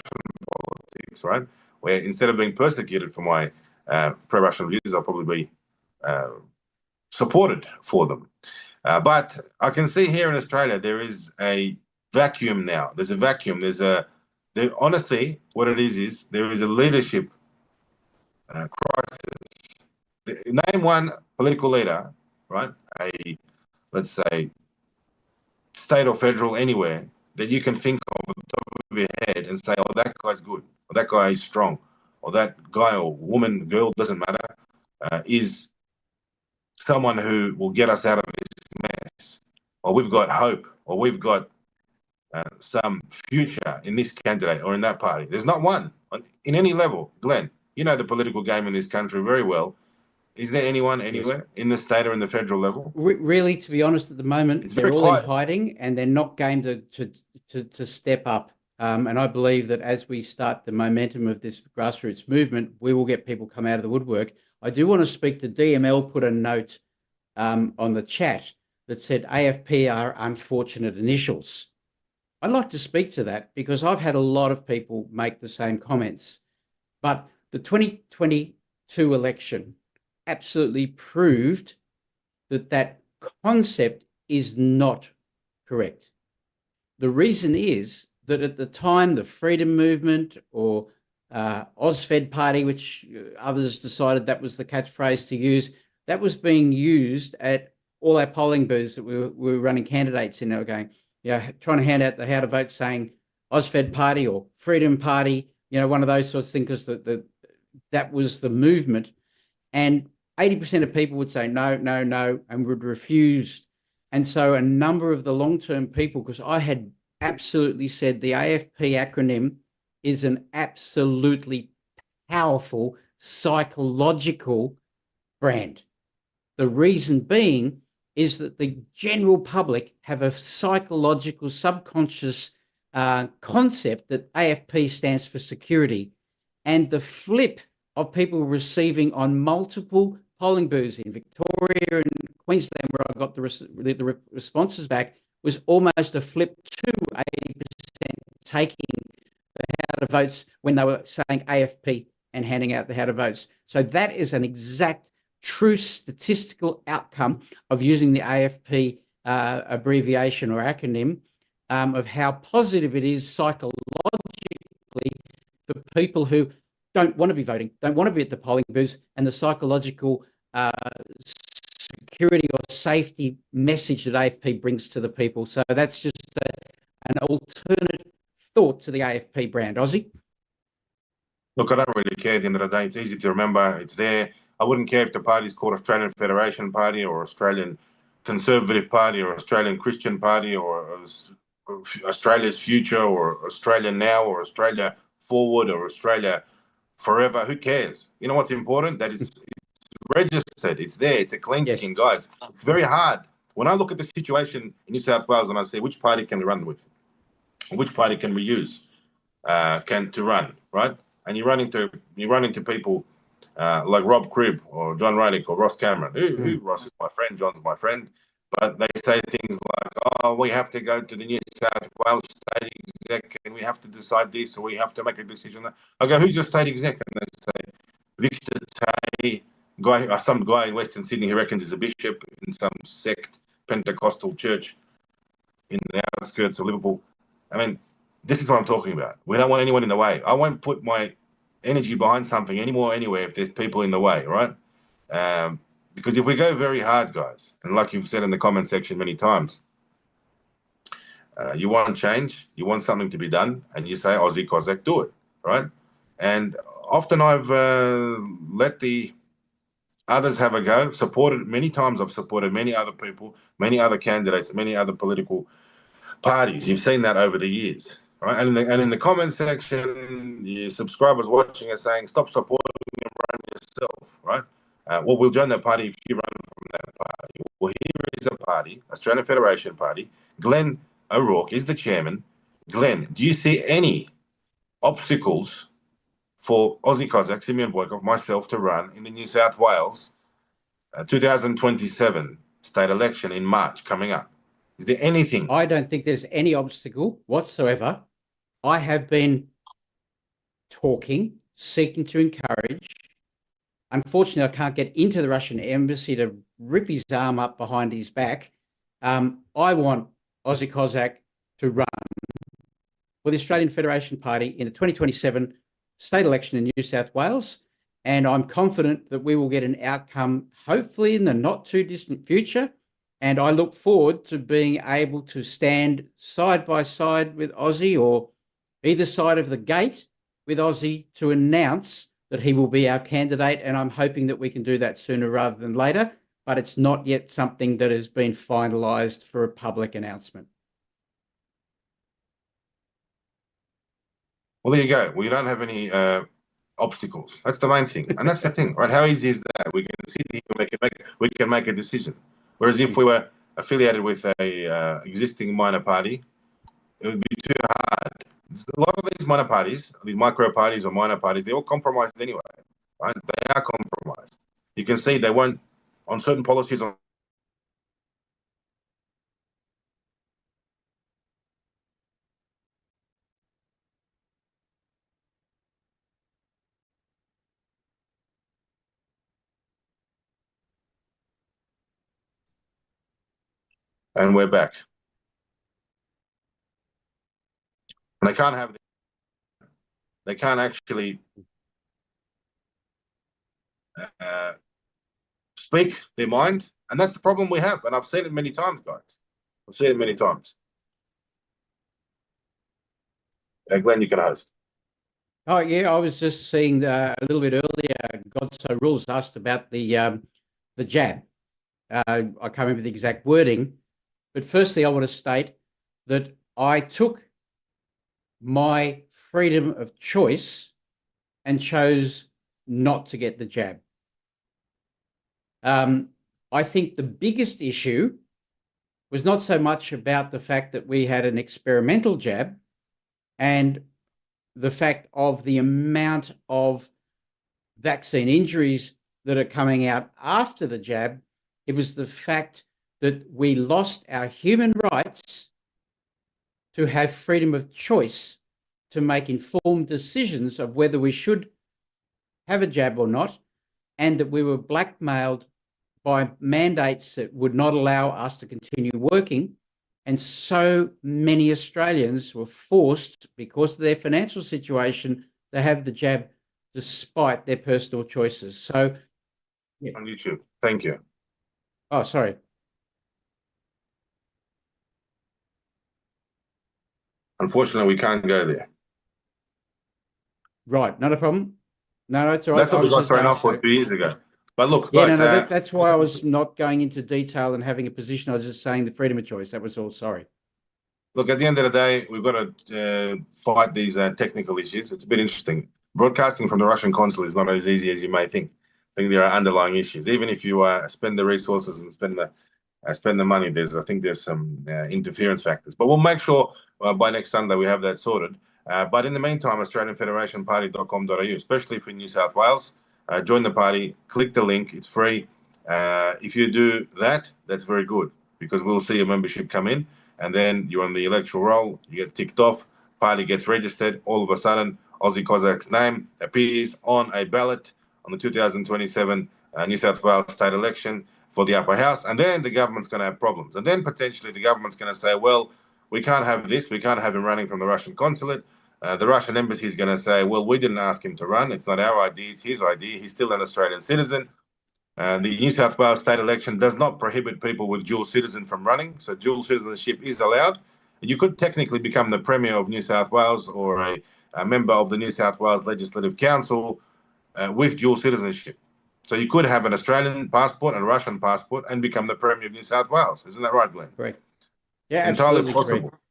politics, right? Where instead of being persecuted for my pro-Russian views, I'll probably be supported for them. But I can see here in Australia, there is a vacuum now. There's a vacuum. Honestly, what it is there is a leadership crisis. Name one political leader, right? Let's say, state or federal, anywhere, that you can think of at the top of your head and say, oh, that guy's good, or that guy is strong, or that guy or woman, girl, doesn't matter, is someone who will get us out of this mess, or we've got hope, or we've got some future in this candidate or in that party. There's not one in any level. Glenn, you know the political game in this country very well. Is there anyone anywhere in the state or in the federal level? Really, to be honest, at the moment, they're all in hiding and they're not game to step up. And I believe that as we start the momentum of this grassroots movement, we will get people come out of the woodwork. I do want to speak to DML, put a note on the chat that said AFP are unfortunate initials. I'd like to speak to that because I've had a lot of people make the same comments. But the 2022 election absolutely proved that that concept is not correct. The reason is that at the time, the Freedom Movement or AusFed Party, which others decided that was the catchphrase to use, that was being used at all our polling booths that we were running candidates in. They were going, trying to hand out the how to vote saying AusFed Party or Freedom Party, one of those sorts of things, because that was the movement. And 80% of people would say no, no, no, and would refuse. And so a number of the long-term people, because I had absolutely said the AFP acronym is an absolutely powerful psychological brand. The reason being is that the general public have a psychological subconscious concept that AFP stands for security. And the flip of people receiving on multiple polling booths in Victoria and Queensland, where I got the responses back, was almost a flip to 80% taking the how to votes when they were saying AFP and handing out the how to votes. So that is an exact true statistical outcome of using the AFP abbreviation or acronym, of how positive it is psychologically for people who don't want to be voting, don't want to be at the polling booths, and the psychological security or safety message that AFP brings to the people. So that's just an alternate thought to the AFP brand. Aussie? Look, I don't really care at the end of the day. It's easy to remember. It's there. I wouldn't care if the party's called Australian Federation Party or Australian Conservative Party or Australian Christian Party or Australia's Future or Australia Now or Australia Forward or Australia Forever. Who cares? You know what's important? That it's registered. It's there. It's a clean skin, guys. It's very hard. When I look at the situation in New South Wales and I say, which party can we run with? Which party can we use to run, right? And you run into people like Rob Cribb or John Rydick or Ross Cameron. Who Ross is my friend, John's my friend. But they say things like, oh, we have to go to the New South Wales state exec and we have to decide this, or we have to make a decision. I go, who's your state exec? And they say, Victor Tay, some guy in Western Sydney who reckons he's a bishop in some sect Pentecostal church in the outskirts of Liverpool. I mean, this is what I'm talking about. We don't want anyone in the way. I won't put my energy behind something anymore anywhere if there's people in the way, right? Because if we go very hard, guys, and like you've said in the comment section many times, you want change, you want something to be done, and you say, Aussie Cossack, do it, right? And often I've let the others have a go, many times I've supported many other people, many other candidates, many other political parties. You've seen that over the years, right? And in the comment section, your subscribers watching are saying, stop supporting and run yourself, right? Well, we'll join that party if you run from that party. Well, here is a party, Australian Federation Party. Glenn O'Rourke is the chairman. Glenn, do you see any obstacles for Aussie Cossack, Simeon Boykov, myself to run in the New South Wales 2027 state election in March coming up? Is there anything? I don't think there's any obstacle whatsoever. I have been talking, seeking to encourage. Unfortunately, I can't get into the Russian embassy to rip his arm up behind his back. I want Aussie Cossack to run for the Australian Federation Party in the 2027 state election in New South Wales. And I'm confident that we will get an outcome, hopefully in the not too distant future. And I look forward to being able to stand side by side with Aussie or either side of the gate with Aussie to announce that he will be our candidate. And I'm hoping that we can do that sooner rather than later. But it's not yet something that has been finalised for a public announcement. Well, there you go. We don't have any obstacles. That's the main thing. And that's the thing, right? How easy is that? We can sit here, we can make a decision. Whereas if we were affiliated with a existing minor party, it would be too hard. A lot of these minor parties, these micro parties or minor parties, they're all compromised anyway, right? They are compromised. You can see they won't, on certain policies, on And we're back. And they can't actually speak their mind. And that's the problem we have. And I've seen it many times, guys. I've seen it many times. Glenn, you can host. Oh yeah, I was just seeing a little bit earlier. God So Rules asked about the jab. I can't remember the exact wording, but firstly, I want to state that I took my freedom of choice and chose not to get the jab. I think the biggest issue was not so much about the fact that we had an experimental jab and the fact of the amount of vaccine injuries that are coming out after the jab. It was the fact that we lost our human rights to have freedom of choice to make informed decisions of whether we should have a jab or not, and that we were blackmailed by mandates that would not allow us to continue working. And so many Australians were forced, because of their financial situation, to have the jab despite their personal choices. So, yeah. On YouTube. Thank you. Oh, sorry. Unfortunately, we can't go there. Right, not a problem. No, it's all right. That's what we got thrown off for 2 years ago. But look, yeah, guys, no, that's why I was not going into detail and having a position. I was just saying the freedom of choice. That was all. Sorry. Look, at the end of the day, we've got to fight these technical issues. It's a bit interesting. Broadcasting from the Russian consulate is not as easy as you may think. I think there are underlying issues. Even if you spend the resources and spend the money, there's some interference factors. But we'll make sure by next Sunday we have that sorted. But in the meantime, AustralianFederationParty.com.au, especially for New South Wales, join the party, click the link, it's free. If you do that, that's very good, because we'll see your membership come in, and then you're on the electoral roll, you get ticked off, party gets registered, all of a sudden, Aussie Cossack's name appears on a ballot on the 2027 New South Wales state election for the upper house, and then the government's going to have problems. And then potentially the government's going to say, well, we can't have this, we can't have him running from the Russian consulate. The Russian embassy is going to say, well, we didn't ask him to run. It's not our idea, it's his idea. He's still an Australian citizen. The New South Wales state election does not prohibit people with dual citizen from running. So dual citizenship is allowed. You could technically become the Premier of New South Wales or a member of the New South Wales Legislative Council with dual citizenship. So you could have an Australian passport and a Russian passport and become the Premier of New South Wales. Isn't that right, Glenn? Correct. Yeah, entirely absolutely possible. Correct.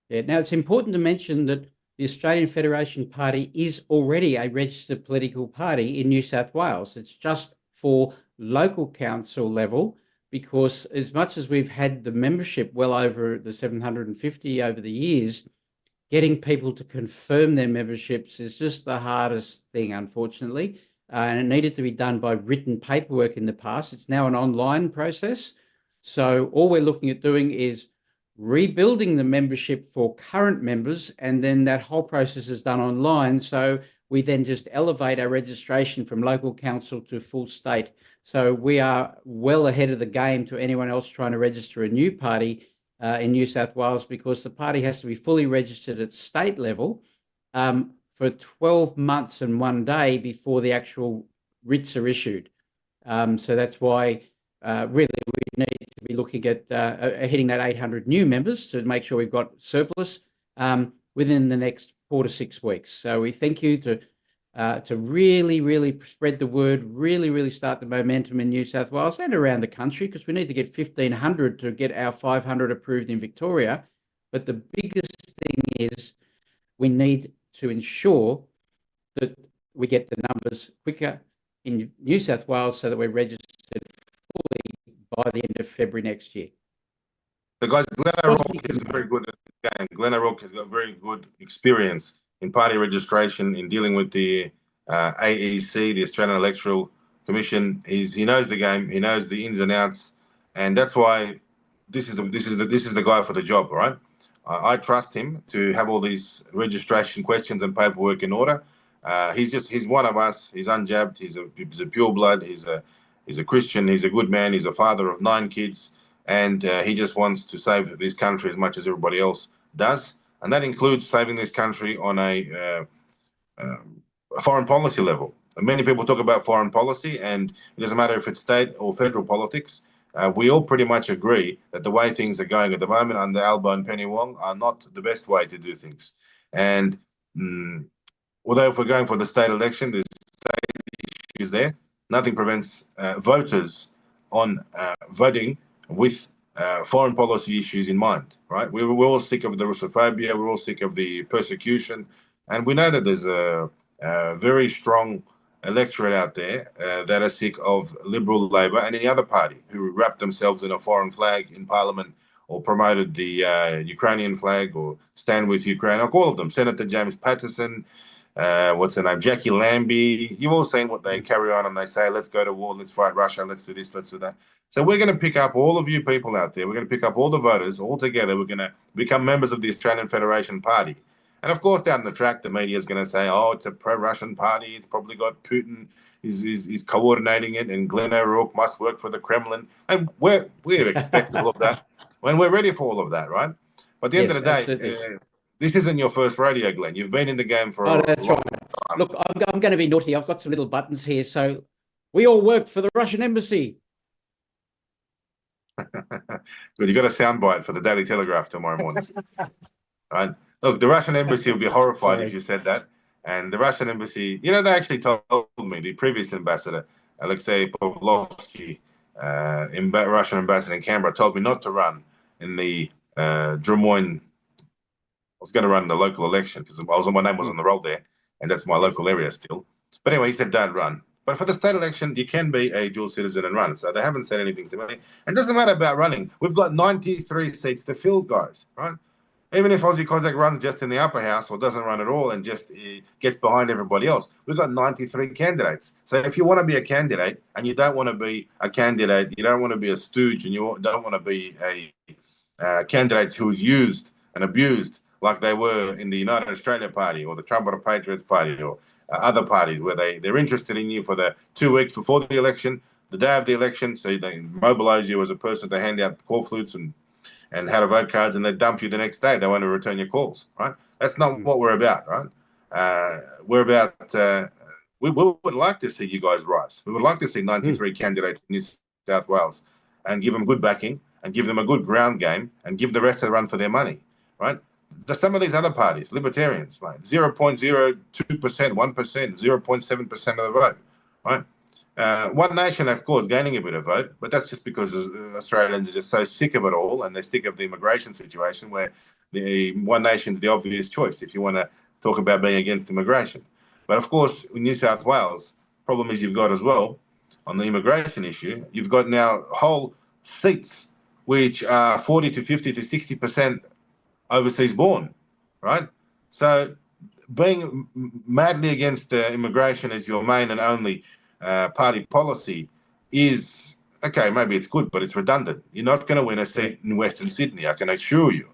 Yeah. Now, it's important to mention that the Australian Federation Party is already a registered political party in New South Wales. It's just for local council level, because as much as we've had the membership well over the 750 over the years, getting people to confirm their memberships is just the hardest thing, unfortunately. And it needed to be done by written paperwork in the past. It's now an online process. So all we're looking at doing is rebuilding the membership for current members, and then that whole process is done online. So we then just elevate our registration from local council to full state. So we are well ahead of the game to anyone else trying to register a new party in New South Wales, because the party has to be fully registered at state level for 12 months and 1 day before the actual writs are issued. So that's why really we need to be looking at hitting that 800 new members to make sure we've got surplus within the next 4 to 6 weeks. So we thank you to really spread the word, really start the momentum in New South Wales and around the country, because we need to get 1,500 to get our 500 approved in Victoria. But the biggest thing is we need to ensure that we get the numbers quicker in New South Wales so that we're registered fully by the end of February next year. The guys, Glenn O'Rourke is very good at the game. Glenn O'Rourke has got very good experience in party registration, in dealing with the AEC, the Australian Electoral Commission. He knows the game, he knows the ins and outs, and that's why this is the guy for the job, right? I trust him to have all these registration questions and paperwork in order. He's one of us. He's unjabbed. He's a pure blood. He's a Christian. He's a good man. He's a father of 9 kids. and he just wants to save this country as much as everybody else does, and that includes saving this country on a foreign policy level. And many people talk about foreign policy, and it doesn't matter if it's state or federal politics. We all pretty much agree that the way things are going at the moment under Albo and Penny Wong are not the best way to do things. And although if we're going for the state election, there's state issues there, nothing prevents voters on voting with foreign policy issues in mind, right? We're all sick of the Russophobia, we're all sick of the persecution, and we know that there's a very strong electorate out there that are sick of Liberal Labor and any other party who wrapped themselves in a foreign flag in Parliament or promoted the Ukrainian flag or stand with Ukraine, like all of them. Senator James Patterson, what's her name, Jackie Lambie. You've all seen what they carry on and they say, let's go to war, let's fight Russia, let's do this, let's do that. So we're going to pick up all of you people out there. We're going to pick up all the voters all together. We're going to become members of the Australian Federation Party. And of course, down the track, the media is going to say, oh, it's a pro-Russian party. It's probably got Putin is coordinating it, and Glenn O'Rourke must work for the Kremlin. And we expect all of that when we're ready for all of that, right? But at the end of the day, this isn't your first rodeo, Glenn. You've been in the game for a long time. Look, I'm going to be naughty. I've got some little buttons here. So we all work for the Russian embassy. Good, you got a soundbite for the Daily Telegraph tomorrow morning. Right? Look, the Russian embassy will be horrified if you said that. And the Russian embassy, they actually told me, the previous ambassador, Alexei Pavlovsky, Russian ambassador in Canberra, told me not to run in the Des Moines. I was going to run in the local election because my name was on the roll there, and that's my local area still. But anyway, he said, don't run. But for the state election, you can be a dual citizen and run. So they haven't said anything to me. And it doesn't matter about running. We've got 93 seats to fill, guys, right? Even if Aussie Cossack runs just in the upper house or doesn't run at all and just gets behind everybody else, we've got 93 candidates. So if you want to be a candidate and you don't want to be a candidate, you don't want to be a stooge, and you don't want to be a candidate who's used and abused like they were in the United Australia Party or the Trump Patriots Party or other parties where they're interested in you for the 2 weeks before the election, the day of the election, so they mobilize you as a person to hand out call flutes and how to vote cards, and they dump you the next day. They want to return your calls, right? That's not what we're about, right? We're about, we would like to see you guys rise. We would like to see 93 candidates in New South Wales and give them good backing and give them a good ground game and give the rest a run for their money, right? Some of these other parties, libertarians, right? 0.02%, 1%, 0.7% of the vote, right? One Nation, of course, gaining a bit of vote, but that's just because Australians are just so sick of it all, and they're sick of the immigration situation where the One Nation's the obvious choice if you want to talk about being against immigration. But of course, in New South Wales, problem is you've got as well, on the immigration issue, you've got now whole seats which are 40 to 50 to 60% overseas born, right? So being madly against immigration as your main and only party policy is, okay, maybe it's good, but it's redundant. You're not going to win a seat in Western Sydney, I can assure you.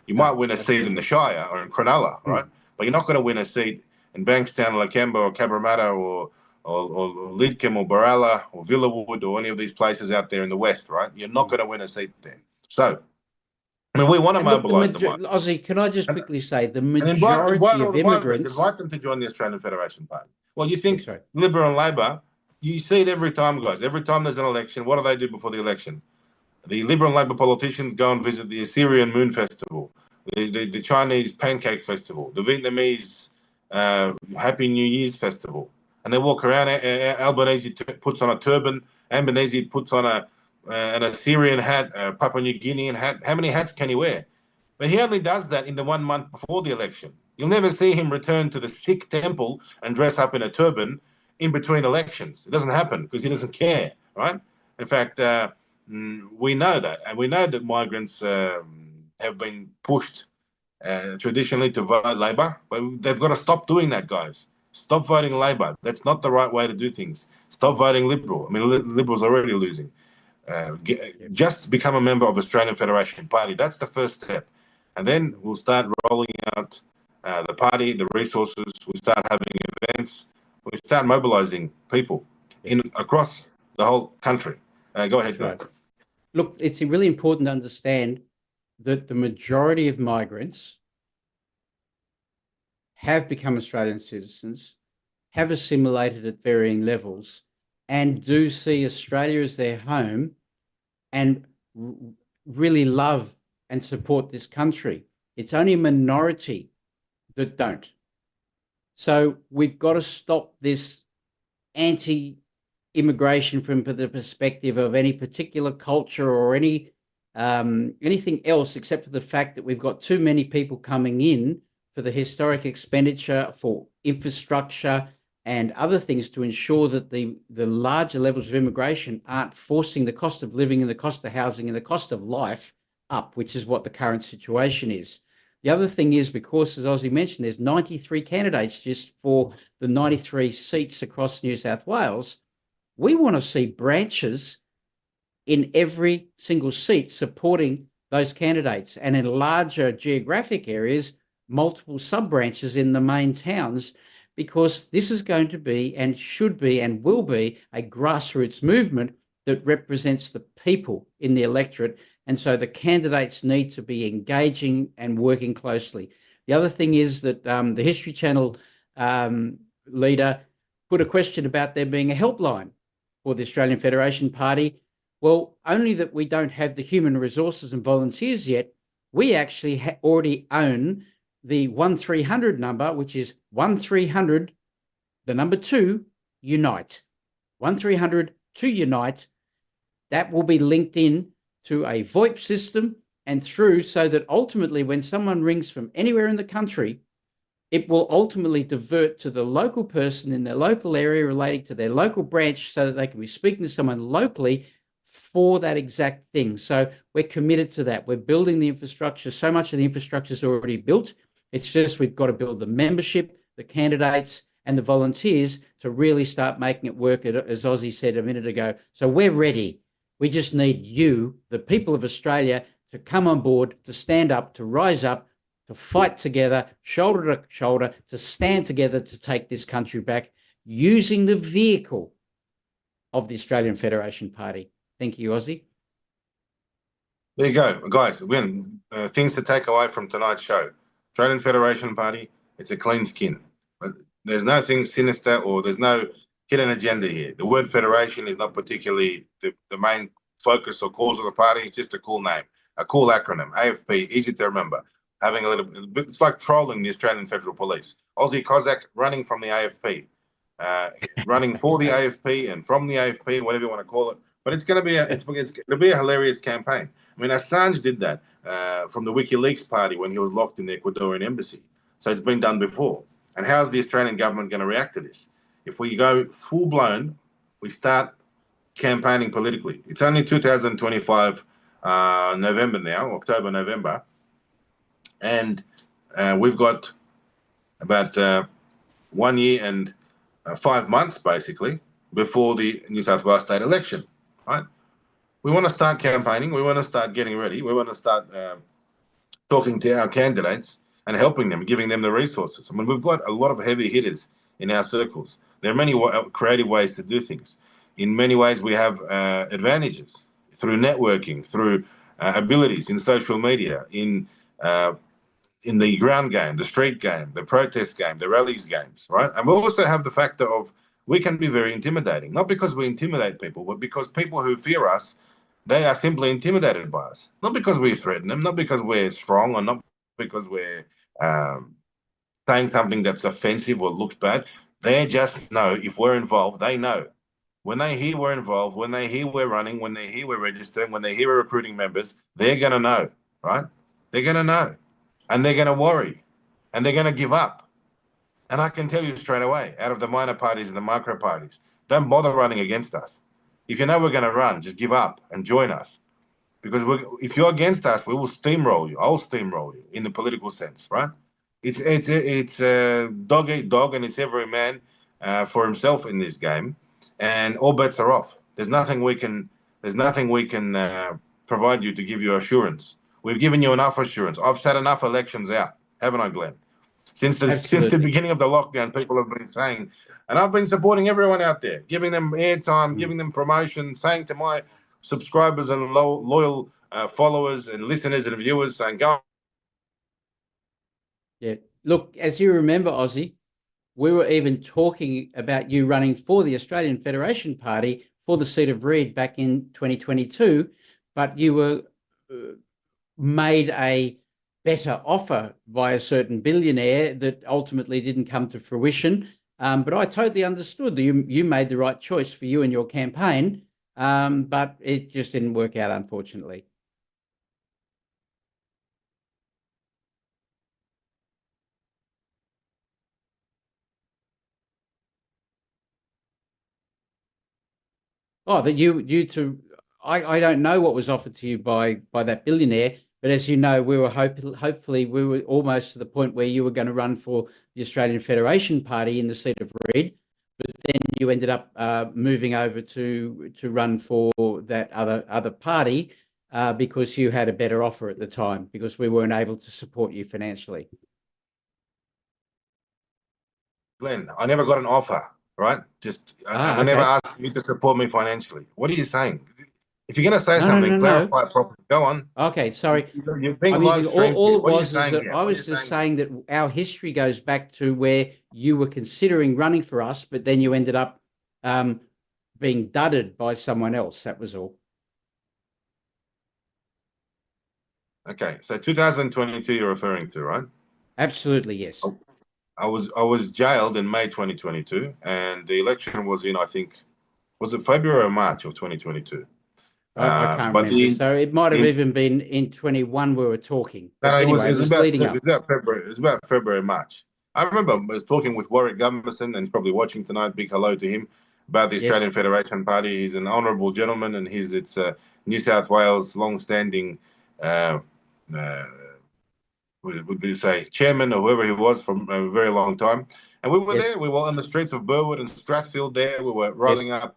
You might win a seat in the Shire or in Cronulla, right? But you're not going to win a seat in Bankstown, Lakemba or Cabramatta or Lidcombe or Baralla or Villawood or any of these places out there in the West, right? You're not going to win a seat there. So, I mean, we want to mobilise them. Aussie, can I just quickly say the majority of immigrants... Invite them to join the Australian Federation Party. Well, you think Liberal and Labor, you see it every time, guys. Every time there's an election, what do they do before the election? The Liberal and Labor politicians go and visit the Assyrian Moon Festival, the Chinese Pancake Festival, the Vietnamese Happy New Year's Festival. And they walk around. Albanese puts on a turban. Albanese puts on an Assyrian hat, a Papua New Guinean hat. How many hats can he wear? But he only does that in the 1 month before the election. You'll never see him return to the Sikh temple and dress up in a turban in between elections. It doesn't happen because he doesn't care, right? In fact, we know that. And we know that migrants have been pushed traditionally to vote Labor, but they've got to stop doing that, guys. Stop voting Labor. That's not the right way to do things. Stop voting Liberal. I mean, Liberals are already losing. Just become a member of Australian Federation Party. That's the first step. And then we'll start rolling out the party, the resources. We'll start having events. We start mobilising people across the whole country. Go ahead, Greg. Look, it's really important to understand that the majority of migrants have become Australian citizens, have assimilated at varying levels, and do see Australia as their home and really love and support this country. It's only a minority that don't. So we've got to stop this anti-immigration from the perspective of any particular culture or anything else, except for the fact that we've got too many people coming in for the historic expenditure for infrastructure and other things to ensure that the larger levels of immigration aren't forcing the cost of living and the cost of housing and the cost of life up, which is what the current situation is. The other thing is, because, as Aussie mentioned, there's 93 candidates just for the 93 seats across New South Wales. We want to see branches in every single seat supporting those candidates, and in larger geographic areas, multiple sub-branches in the main towns, because this is going to be and should be and will be a grassroots movement that represents the people in the electorate. And so the candidates need to be engaging and working closely. The other thing is that the History Channel leader put a question about there being a helpline for the Australian Federation Party. Well, only that we don't have the human resources and volunteers yet. We actually already own the 1300 number, which is 1300, the number 2, Unite. 1300 to Unite. That will be linked in to a VoIP system and through, so that ultimately when someone rings from anywhere in the country, it will ultimately divert to the local person in their local area relating to their local branch, so that they can be speaking to someone locally for that exact thing. So we're committed to that. We're building the infrastructure. So much of the infrastructure is already built. It's just we've got to build the membership, the candidates, and the volunteers to really start making it work, as Aussie said a minute ago. So we're ready. We just need you, the people of Australia, to come on board, to stand up, to rise up, to fight together, shoulder to shoulder, to stand together to take this country back using the vehicle of the Australian Federation Party. Thank you, Aussie. There you go, guys. Again, things to take away from tonight's show. Australian Federation Party, it's a clean skin. But there's nothing sinister or there's no hidden agenda here. The word federation is not particularly the main focus or cause of the party. It's just a cool name, a cool acronym. AFP, easy to remember. Having a little bit, it's like trolling the Australian Federal Police. Aussie Cossack running from the AFP, running for the AFP and from the AFP, whatever you want to call it. But it's going to be a hilarious campaign. I mean, Assange did that from the WikiLeaks party when he was locked in the Ecuadorian embassy. So it's been done before. And how's the Australian government going to react to this? If we go full blown, we start campaigning politically. It's only 2025 November now, October, November. And we've got about 1 year and 5 months, basically, before the New South Wales state election, right? We want to start campaigning. We want to start getting ready. We want to start talking to our candidates and helping them, giving them the resources. I mean, we've got a lot of heavy hitters in our circles. There are many creative ways to do things. In many ways, we have advantages through networking, through abilities in social media, in the ground game, the street game, the protest game, the rallies games, right? And we also have the factor of we can be very intimidating, not because we intimidate people, but because people who fear us, they are simply intimidated by us. Not because we threaten them, not because we're strong, or not because we're saying something that's offensive or looks bad. They just know if we're involved, they know. When they hear we're involved, when they hear we're running, when they hear we're registering, when they hear we're recruiting members, they're going to know, right? They're going to know. And they're going to worry. And they're going to give up. And I can tell you straight away, out of the minor parties and the micro parties, don't bother running against us. If you know we're going to run, just give up and join us. Because if you're against us, we will steamroll you. I'll steamroll you in the political sense, right? It's dog eat dog, and it's every man for himself in this game, and all bets are off. There's nothing we can provide you to give you assurance. We've given you enough assurance. I've sat enough elections out, haven't I, Glenn? Since the beginning of the lockdown, people have been saying, and I've been supporting everyone out there, giving them airtime, giving them promotion, saying to my subscribers and loyal followers and listeners and viewers saying, go. Yeah. Look, as you remember, Aussie, we were even talking about you running for the Australian Federation Party for the seat of Reid back in 2022, but you were made a better offer by a certain billionaire that ultimately didn't come to fruition. But I totally understood that you made the right choice for you and your campaign, but it just didn't work out, unfortunately. Oh, that you to I don't know what was offered to you by that billionaire, but as you know, we were hopefully we were almost to the point where you were going to run for the Australian Federation Party in the seat of Reid, but then you ended up moving over to run for that other party because you had a better offer at the time because we weren't able to support you financially. Glenn, I never got an offer, right? I never Okay. asked you to support me financially. What are you saying? If you're going to say No, something, no. clarify it properly. Go on. Okay, sorry. You're being I'm live using streamed all here. it What are you was is saying that here? I What are was you just saying saying that our history goes back to where you were considering running for us, but then you ended up being dudded by someone else. That was all. Okay, so 2022 you're referring to, right? Absolutely, yes. I was jailed in May 2022, and the election was in, I think, was it February or March of 2022? I can't But remember. So it might have even been in 21 we were talking. But anyway, it was leading up. It was about February. It was about February, March. I remember I was talking with Warwick Gummerson, and he's probably watching tonight. Big hello to him about the Yes. Australian Federation Party. He's an honourable gentleman, and it's New South Wales long-standing, would you say, chairman or whoever he was from a very long time. And we were Yes. there. We were on the streets of Burwood and Strathfield. There, we were Yes. rolling up,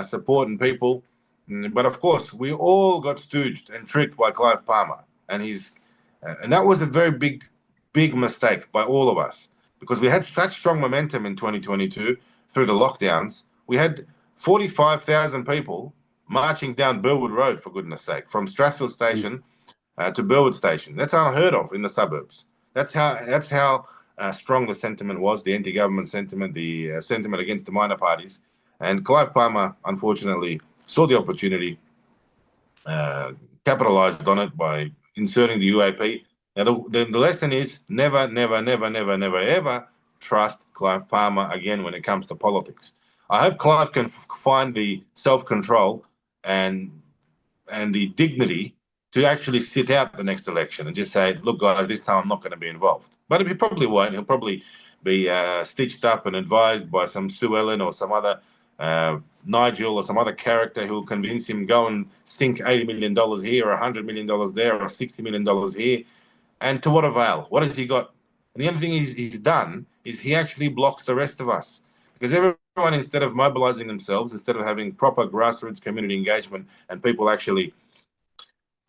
supporting people. But of course, we all got stooged and tricked by Clive Palmer, and and that was a very big mistake by all of us because we had such strong momentum in 2022 through the lockdowns. We had 45,000 people marching down Burwood Road, for goodness sake, from Strathfield Station to Burwood Station. That's unheard of in the suburbs. That's how strong the sentiment was, the anti-government sentiment, the sentiment against the minor parties. And Clive Palmer, unfortunately, saw the opportunity, capitalized on it by inserting the UAP. Now, the lesson is never, ever trust Clive Palmer again when it comes to politics. I hope Clive can find the self-control and the dignity to actually sit out the next election and just say, look, guys, this time I'm not going to be involved. But he probably won't. He'll probably be stitched up and advised by some Sue Ellen or some other Nigel or some other character who will convince him go and sink $80 million here or $100 million there or $60 million here. And to what avail? What has he got? And the only thing he's done is he actually blocks the rest of us. Because everyone, instead of mobilizing themselves, instead of having proper grassroots community engagement and people actually,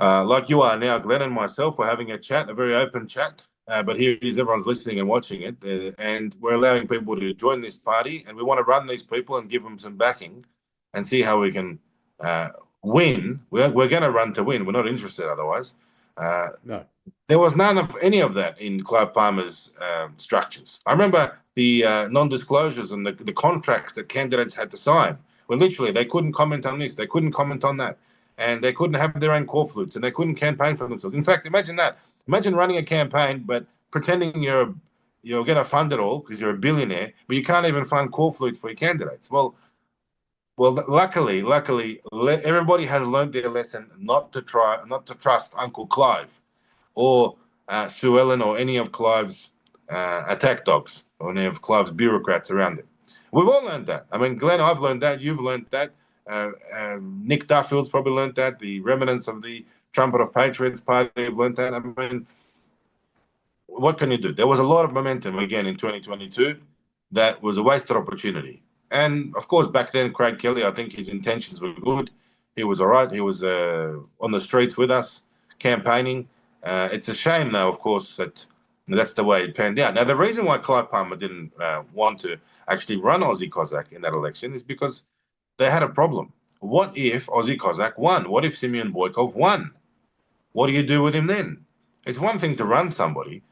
like you are now, Glenn and myself, we're having a chat, a very open chat, but here it is, everyone's listening and watching it, and we're allowing people to join this party, and we want to run these people and give them some backing and see how we can win. We're going to run to win. We're not interested otherwise. No. There was none of any of that in Clive Palmer's structures. I remember the non-disclosures and the contracts that candidates had to sign, where literally they couldn't comment on this, they couldn't comment on that, and they couldn't have their own corflutes, and they couldn't campaign for themselves. In fact, imagine that. Imagine running a campaign, but pretending you're going to fund it all because you're a billionaire, but you can't even fund corflutes for your candidates. Well, luckily, everybody has learned their lesson not to trust Uncle Clive or Sue Ellen or any of Clive's attack dogs or any of Clive's bureaucrats around him. We've all learned that. I mean, Glenn, I've learned that. You've learned that. Nick Duffield's probably learned that. The remnants of the Trumpet of Patriots Party have learned that. I mean, what can you do? There was a lot of momentum again in 2022 that was a wasted opportunity. And of course, back then, Craig Kelly, I think his intentions were good. He was all right. He was on the streets with us, campaigning. It's a shame, though, of course, that's the way it panned out. Now, the reason why Clive Palmer didn't want to actually run Aussie Cossack in that election is because they had a problem. what if Aussie Cossack won? What if Simeon Boykov won? What do you do with him then? It's one thing to run somebody,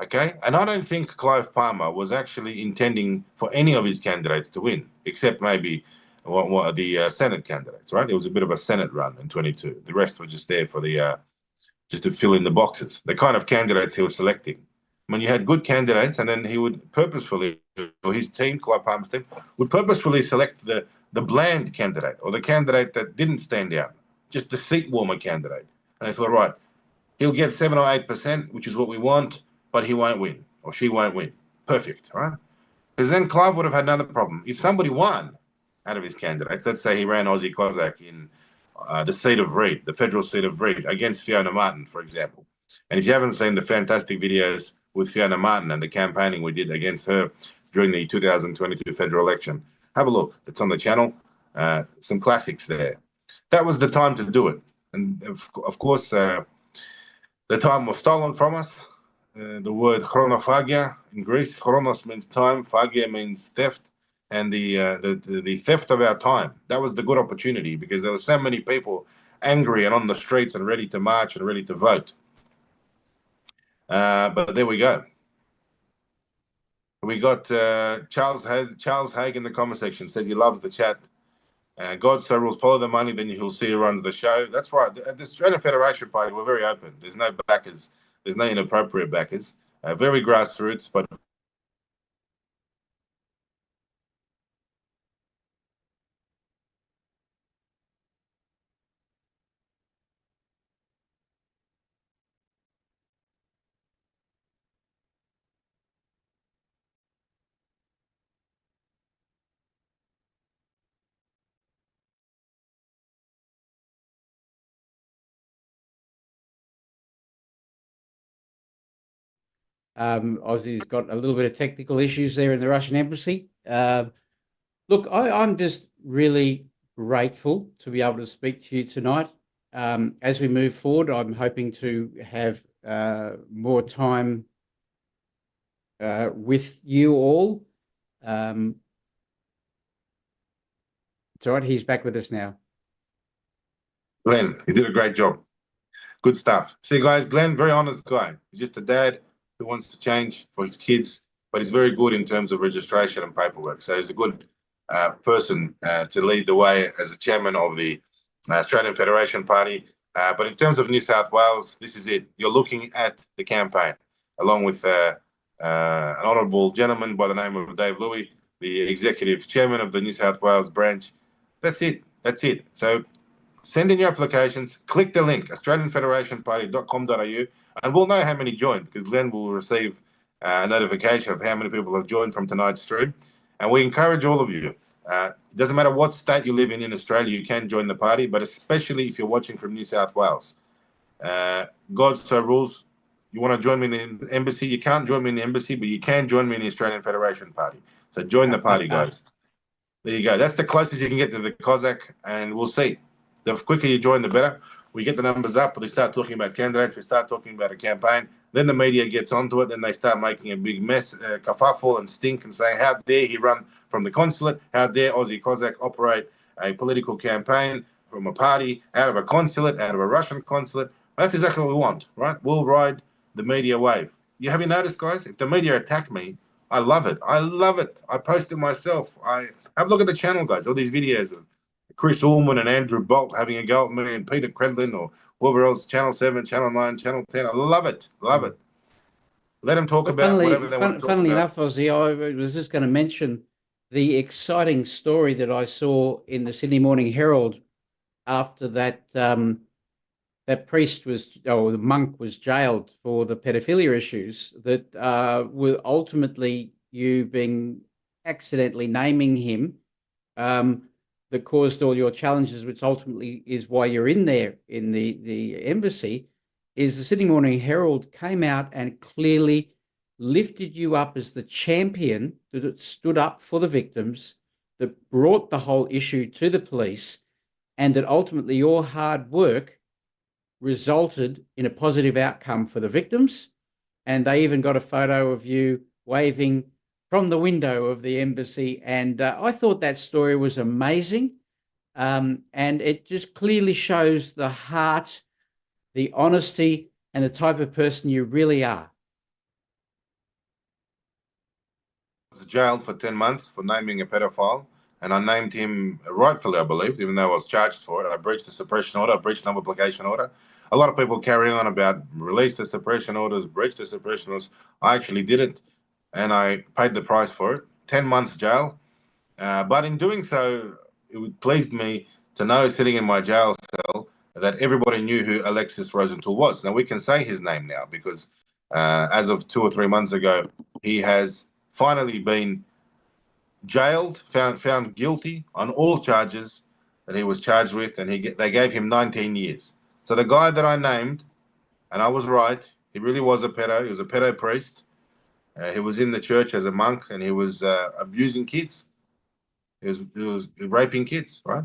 okay? And I don't think Clive Palmer was actually intending for any of his candidates to win, except maybe the Senate candidates, right? It was a bit of a Senate run in 22. The rest were just there for the just to fill in the boxes. The kind of candidates he was selecting. When you had good candidates, and then he would purposefully, or his team, Clive Palmer's team, would purposefully select the bland candidate or the candidate that didn't stand out, just the seat warmer candidate. And they thought, right, he'll get 7 or 8%, which is what we want, but he won't win or she won't win. Perfect, right? Because then Clive would have had another problem. If somebody won out of his candidates, let's say he ran Aussie Cossack in the seat of Reid, the federal seat of Reid, against Fiona Martin, for example. And if you haven't seen the fantastic videos with Fiona Martin and the campaigning we did against her during the 2022 federal election, have a look. It's on the channel. Some classics there. That was the time to do it. And of course, the time was stolen from us. The word chronophagia in Greece, chronos means time, phagia means theft, and the theft of our time. That was the good opportunity because there were so many people angry and on the streets and ready to march and ready to vote. But there we go. We got Charles Haig in the comment section says he loves the chat. God so rules, follow the money, then you'll see who runs the show. That's right. The Australian Federation Party, we're very open. There's no backers. There's no inappropriate backers. Very grassroots, but Aussie's got a little bit of technical issues there in the Russian embassy. Look, I'm just really grateful to be able to speak to you tonight. As we move forward, I'm hoping to have more time with you all. It's all right, he's back with us now. Glenn, you did a great job. Good stuff. See, guys, Glenn, very honest guy. He's just a dad who wants to change for his kids, but he's very good in terms of registration and paperwork. So he's a good person to lead the way as the chairman of the Australian Federation Party. But in terms of New South Wales, this is it. You're looking at the campaign, along with an honourable gentleman by the name of Dave Louis, the executive chairman of the New South Wales branch. That's it. That's it. So send in your applications, click the link, australianfederationparty.com.au, and we'll know how many joined because Glenn will receive a notification of how many people have joined from tonight's stream. And we encourage all of you. It doesn't matter what state you live in Australia, you can join the party, but especially if you're watching from New South Wales. God so rules. You want to join me in the embassy? You can't join me in the embassy, but you can join me in the Australian Federation Party. So join the party, guys. There you go. That's the closest you can get to the Cossack, and we'll see. The quicker you join, the better. We get the numbers up, we start talking about candidates, we start talking about a campaign. Then the media gets onto it, and they start making a big mess, kerfuffle and stink and say, how dare he run from the consulate? How dare Aussie Cossack operate a political campaign from a party out of a consulate, out of a Russian consulate? That's exactly what we want, right? We'll ride the media wave. Have you noticed, guys? If the media attack me, I love it. I love it. I post it myself. I have a look at the channel, guys. All these videos of Chris Ullman and Andrew Bolt having a go at me and Peter Credlin or whoever else, Channel 7, Channel 9, Channel 10. I love it. Love it. Let them talk about whatever they want to talk Funnily about. enough, Aussie, I was just going to mention the exciting story that I saw in the Sydney Morning Herald after that that priest was, or the monk was jailed for the pedophilia issues that were ultimately you being accidentally naming him that caused all your challenges, which ultimately is why you're in there in the embassy, is the Sydney Morning Herald came out and clearly lifted you up as the champion that stood up for the victims, that brought the whole issue to the police, and that ultimately your hard work resulted in a positive outcome for the victims. And they even got a photo of you waving from the window of the embassy. And I thought that story was amazing. And it just clearly shows the heart, the honesty, and the type of person you really are. I was jailed for 10 months for naming a pedophile, and I named him rightfully, I believe, even though I was charged for it. I breached the suppression order, I breached non-publication order. A lot of people carry on about release the suppression orders, breach the suppression orders. I actually did it, and I paid the price for it. 10 months jail. But in doing so, it pleased me to know, sitting in my jail cell, that everybody knew who Alexis Rosenthal was. Now, we can say his name now because as of 2 or 3 months ago, he has finally been jailed, found guilty on all charges that he was charged with, and they gave him 19 years. So the guy that I named, and I was right, he really was a pedo. He was a pedo priest. He was in the church as a monk, and he was abusing kids. He was raping kids, right?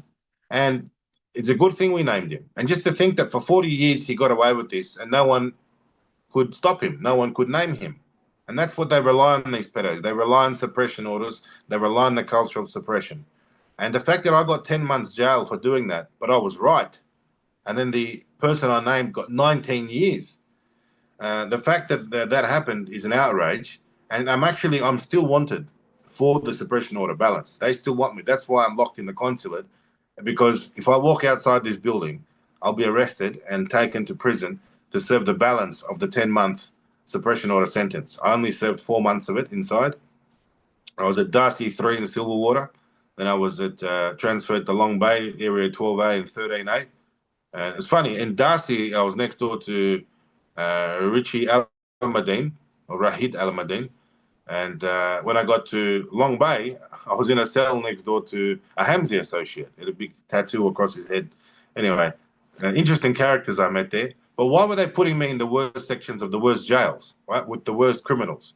And it's a good thing we named him. And just to think that for 40 years he got away with this, and no one could stop him. No one could name him. And that's what they rely on, these pedos. They rely on suppression orders. They rely on the culture of suppression. And the fact that I got 10 months jail for doing that, but I was right. And then the person I named got 19 years. The fact that that happened is an outrage. And I'm still wanted for the suppression order balance. They still want me. That's why I'm locked in the consulate. Because if I walk outside this building, I'll be arrested and taken to prison to serve the balance of the 10-month suppression order sentence. I only served 4 months of it inside. I was at Darcy 3 in Silverwater. Then I was transferred to Long Bay, Area 12A and 13A. It's funny, in Darcy, I was next door to Richie Al-Madin, or Rahid Al-Madin. And when I got to Long Bay, I was in a cell next door to a Hamzi associate. He had a big tattoo across his head. Anyway, interesting characters I met there. But why were they putting me in the worst sections of the worst jails, right, with the worst criminals?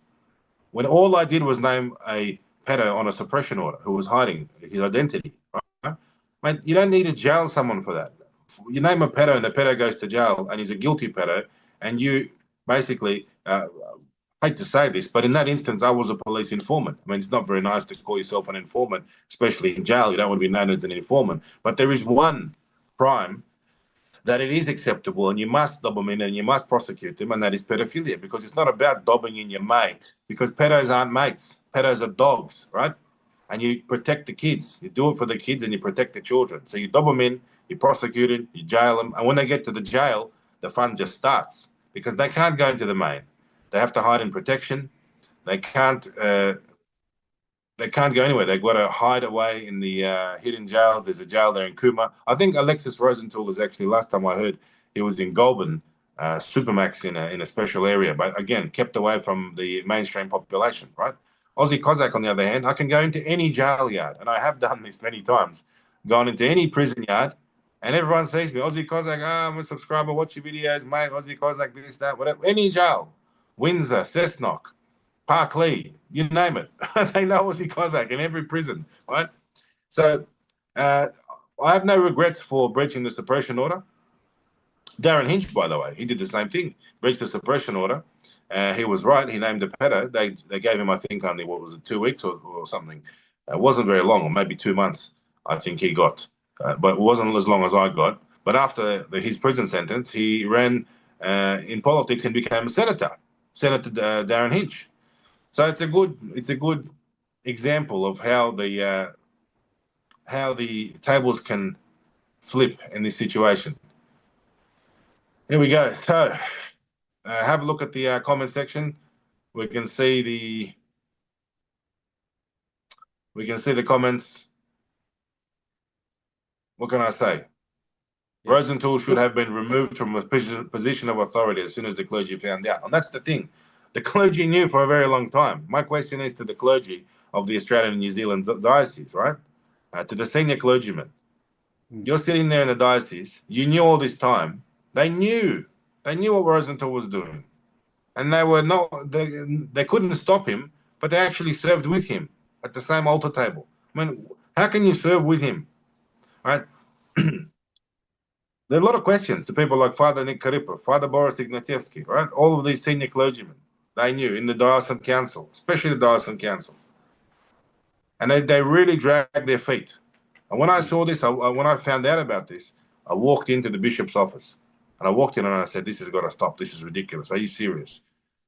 When all I did was name a pedo on a suppression order who was hiding his identity, right? Mate, you don't need to jail someone for that. You name a pedo and the pedo goes to jail and he's a guilty pedo, and you basically, hate to say this, but in that instance, I was a police informant. I mean, it's not very nice to call yourself an informant, especially in jail. You don't want to be known as an informant. But there is one crime that it is acceptable, and you must dob them in and you must prosecute them, and that is pedophilia, because it's not about dobbing in your mate, because pedos aren't mates. Pedos are dogs, right? And you protect the kids. You do it for the kids and you protect the children. So you dob them in, you prosecute it, you jail them, and when they get to the jail, the fun just starts, because they can't go into the main. They have to hide in protection. They can't go anywhere. They've got to hide away in the hidden jails. There's a jail there in Cooma. I think Alexis Rosenthal is actually, last time I heard, he was in Goulburn, Supermax in a special area, but again, kept away from the mainstream population, right? Aussie Cossack, on the other hand, I can go into any jail yard, and I have done this many times, gone into any prison yard, and everyone sees me, Aussie Cossack, I'm a subscriber, watch your videos, mate, Aussie Cossack, this, that, whatever, any jail, Windsor, Cessnock, Parklea, you name it. They know Aussie Cossack in every prison, right? So I have no regrets for breaching the suppression order. Darren Hinch, by the way, he did the same thing, breached the suppression order. He was right. He named a pedo. They gave him, I think, only, what was it, 2 weeks or something. It wasn't very long, or maybe 2 months, I think he got. But it wasn't as long as I got. But after his prison sentence, he ran in politics and became a senator, Senator Darren Hinch. So it's a good example of how the tables can flip in this situation. Here we go. So have a look at the comment section. We can see the comments. What can I say? Yeah. Rosenthal should have been removed from a position of authority as soon as the clergy found out. And that's the thing. The clergy knew for a very long time. My question is to the clergy of the Australian and New Zealand diocese, right? To the senior clergymen. You're sitting there in the diocese. You knew all this time. They knew what Rosenthal was doing. And they couldn't stop him, but they actually served with him at the same altar table. I mean, how can you serve with him, right? There are a lot of questions to people like Father Nick Karipa, Father Boris Ignatievsky, right? All of these senior clergymen, they knew in the Diocesan Council, especially the Diocesan Council. And they really dragged their feet. And when I saw this, when I found out about this, I walked into the bishop's office. And I walked in and I said, this has got to stop. This is ridiculous. Are you serious?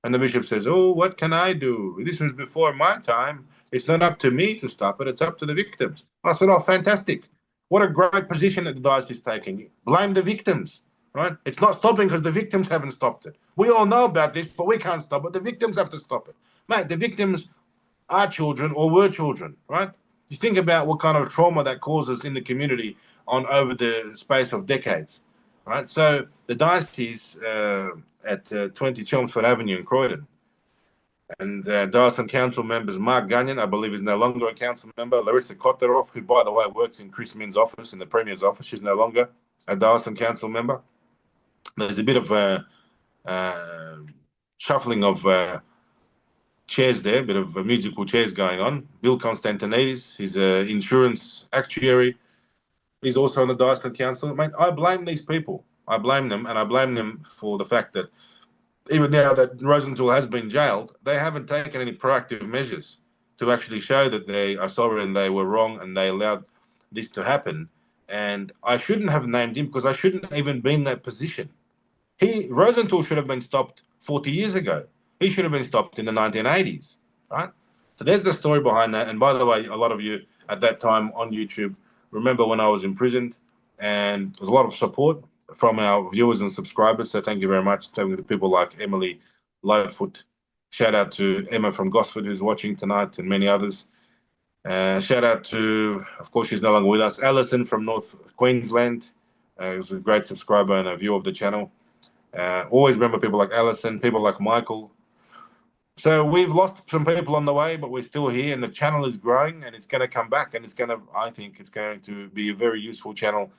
And the bishop says, oh, what can I do? This was before my time. It's not up to me to stop it. It's up to the victims. And I said, oh, fantastic. What a great position that the diocese is taking. Blame the victims, right? It's not stopping because the victims haven't stopped it. We all know about this, but we can't stop it. The victims have to stop it. Mate, the victims are children or were children, right? You think about what kind of trauma that causes in the community on over the space of decades, right? So the diocese at 20 Chelmsford Avenue in Croydon, and Diocesan Council members Mark Gunyon, I believe, is no longer a council member. Larissa Kotarov, who, by the way, works in Chris Min's office, in the Premier's office, she's no longer a Diocesan Council member. There's a bit of shuffling of chairs there, a bit of musical chairs going on. Bill Constantinides, he's an insurance actuary. He's also on the Diocesan Council. Mate, I blame these people. I blame them, and I blame them for the fact that even now that Rosenthal has been jailed, they haven't taken any proactive measures to actually show that they are sorry and they were wrong and they allowed this to happen. And I shouldn't have named him because I shouldn't even be in that position. Rosenthal should have been stopped 40 years ago. He should have been stopped in the 1980s, right? So there's the story behind that. And by the way, a lot of you at that time on YouTube remember when I was imprisoned, and there was a lot of support from our viewers and subscribers. So thank you very much to people like Emily Lightfoot. Shout out to Emma from Gosford who's watching tonight, and many others. Shout out to, of course, she's no longer with us, Alison from North Queensland. Who's a great subscriber and a viewer of the channel. Always remember people like Alison, people like Michael. So we've lost some people on the way, but we're still here, and the channel is growing, and it's going to come back, and it's going to, I think it's going to be a very useful channel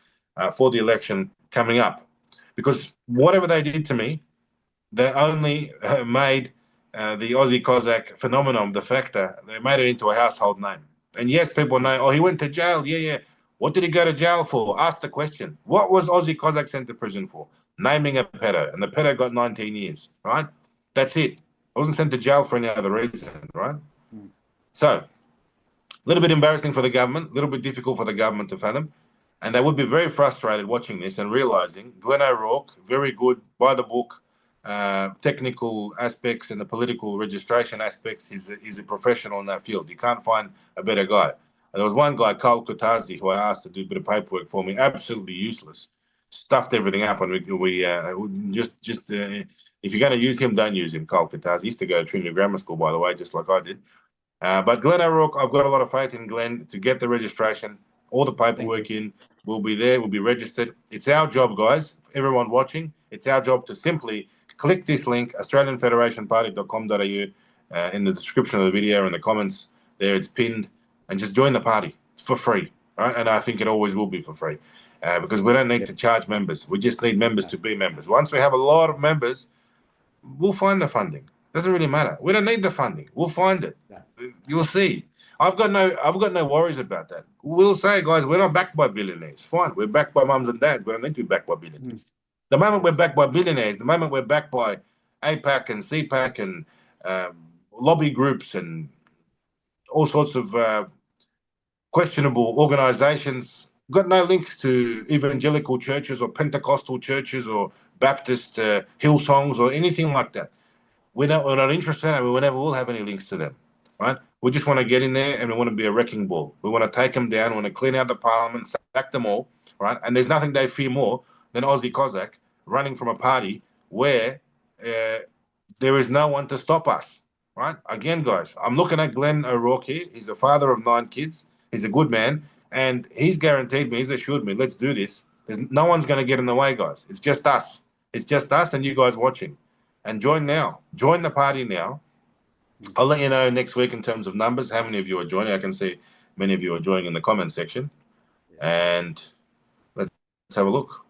for the election coming up. Because whatever they did to me, they only made the Aussie Cossack phenomenon, the factor, they made it into a household name. And yes, people know, oh, he went to jail. Yeah. What did he go to jail for? Ask the question. What was Aussie Cossack sent to prison for? Naming a pedo, and the pedo got 19 years, right? That's it. I wasn't sent to jail for any other reason, right? So, a little bit embarrassing for the government, a little bit difficult for the government to fathom, and they would be very frustrated watching this and realising Glenn O'Rourke, very good, by the book, technical aspects and the political registration aspects, he's a professional in that field. You can't find a better guy. And there was one guy, Carl Kutazi, who I asked to do a bit of paperwork for me, absolutely useless. Stuffed everything up, and we if you're going to use him, don't use him. Carl Kutazi used to go to Trinity Grammar School, by the way, just like I did. But Glenn O'Rourke, I've got a lot of faith in Glenn to get the registration, all the paperwork in. We'll be there. We'll be registered. It's our job, guys. Everyone watching, it's our job to simply click this link, australianfederationparty.com.au, in the description of the video, in the comments there, it's pinned, and just join the party. It's for free, right? And I think it always will be for free, because we don't need to charge members. We just need members to be members. Once we have a lot of members, we'll find the funding. Doesn't really matter. We don't need the funding. We'll find it. You'll see. I've got no worries about that. We'll say, guys, we're not backed by billionaires. Fine, we're backed by mums and dads. We don't need to be backed by billionaires. The moment we're backed by billionaires, the moment we're backed by APAC and CPAC and lobby groups and all sorts of questionable organizations, got no links to evangelical churches or Pentecostal churches or Baptist Hillsongs or anything like that. We're not interested, and we never will have any links to them, right? We just want to get in there, and we want to be a wrecking ball. We want to take them down. We want to clean out the parliament, sack them all, right? And there's nothing they fear more than Aussie Cossack running from a party where there is no one to stop us, right? Again, guys, I'm looking at Glenn O'Rourke here. He's a father of 9 kids. He's a good man, and he's guaranteed me, he's assured me, let's do this. No one's going to get in the way, guys. It's just us. It's just us and you guys watching. And join now. Join the party now. I'll let you know next week in terms of numbers, how many of you are joining. I can see many of you are joining in the comment section. And let's have a look.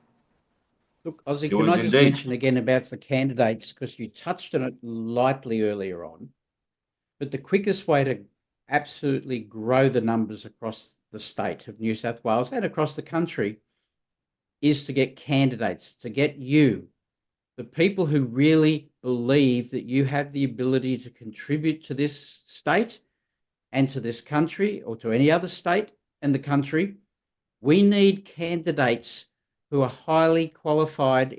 Look, Aussie, can I just mention again about the candidates, because you touched on it lightly earlier on, but the quickest way to absolutely grow the numbers across the state of New South Wales and across the country is to get candidates, to get you, the people who really believe that you have the ability to contribute to this state and to this country, or to any other state and the country, We need candidates who are highly qualified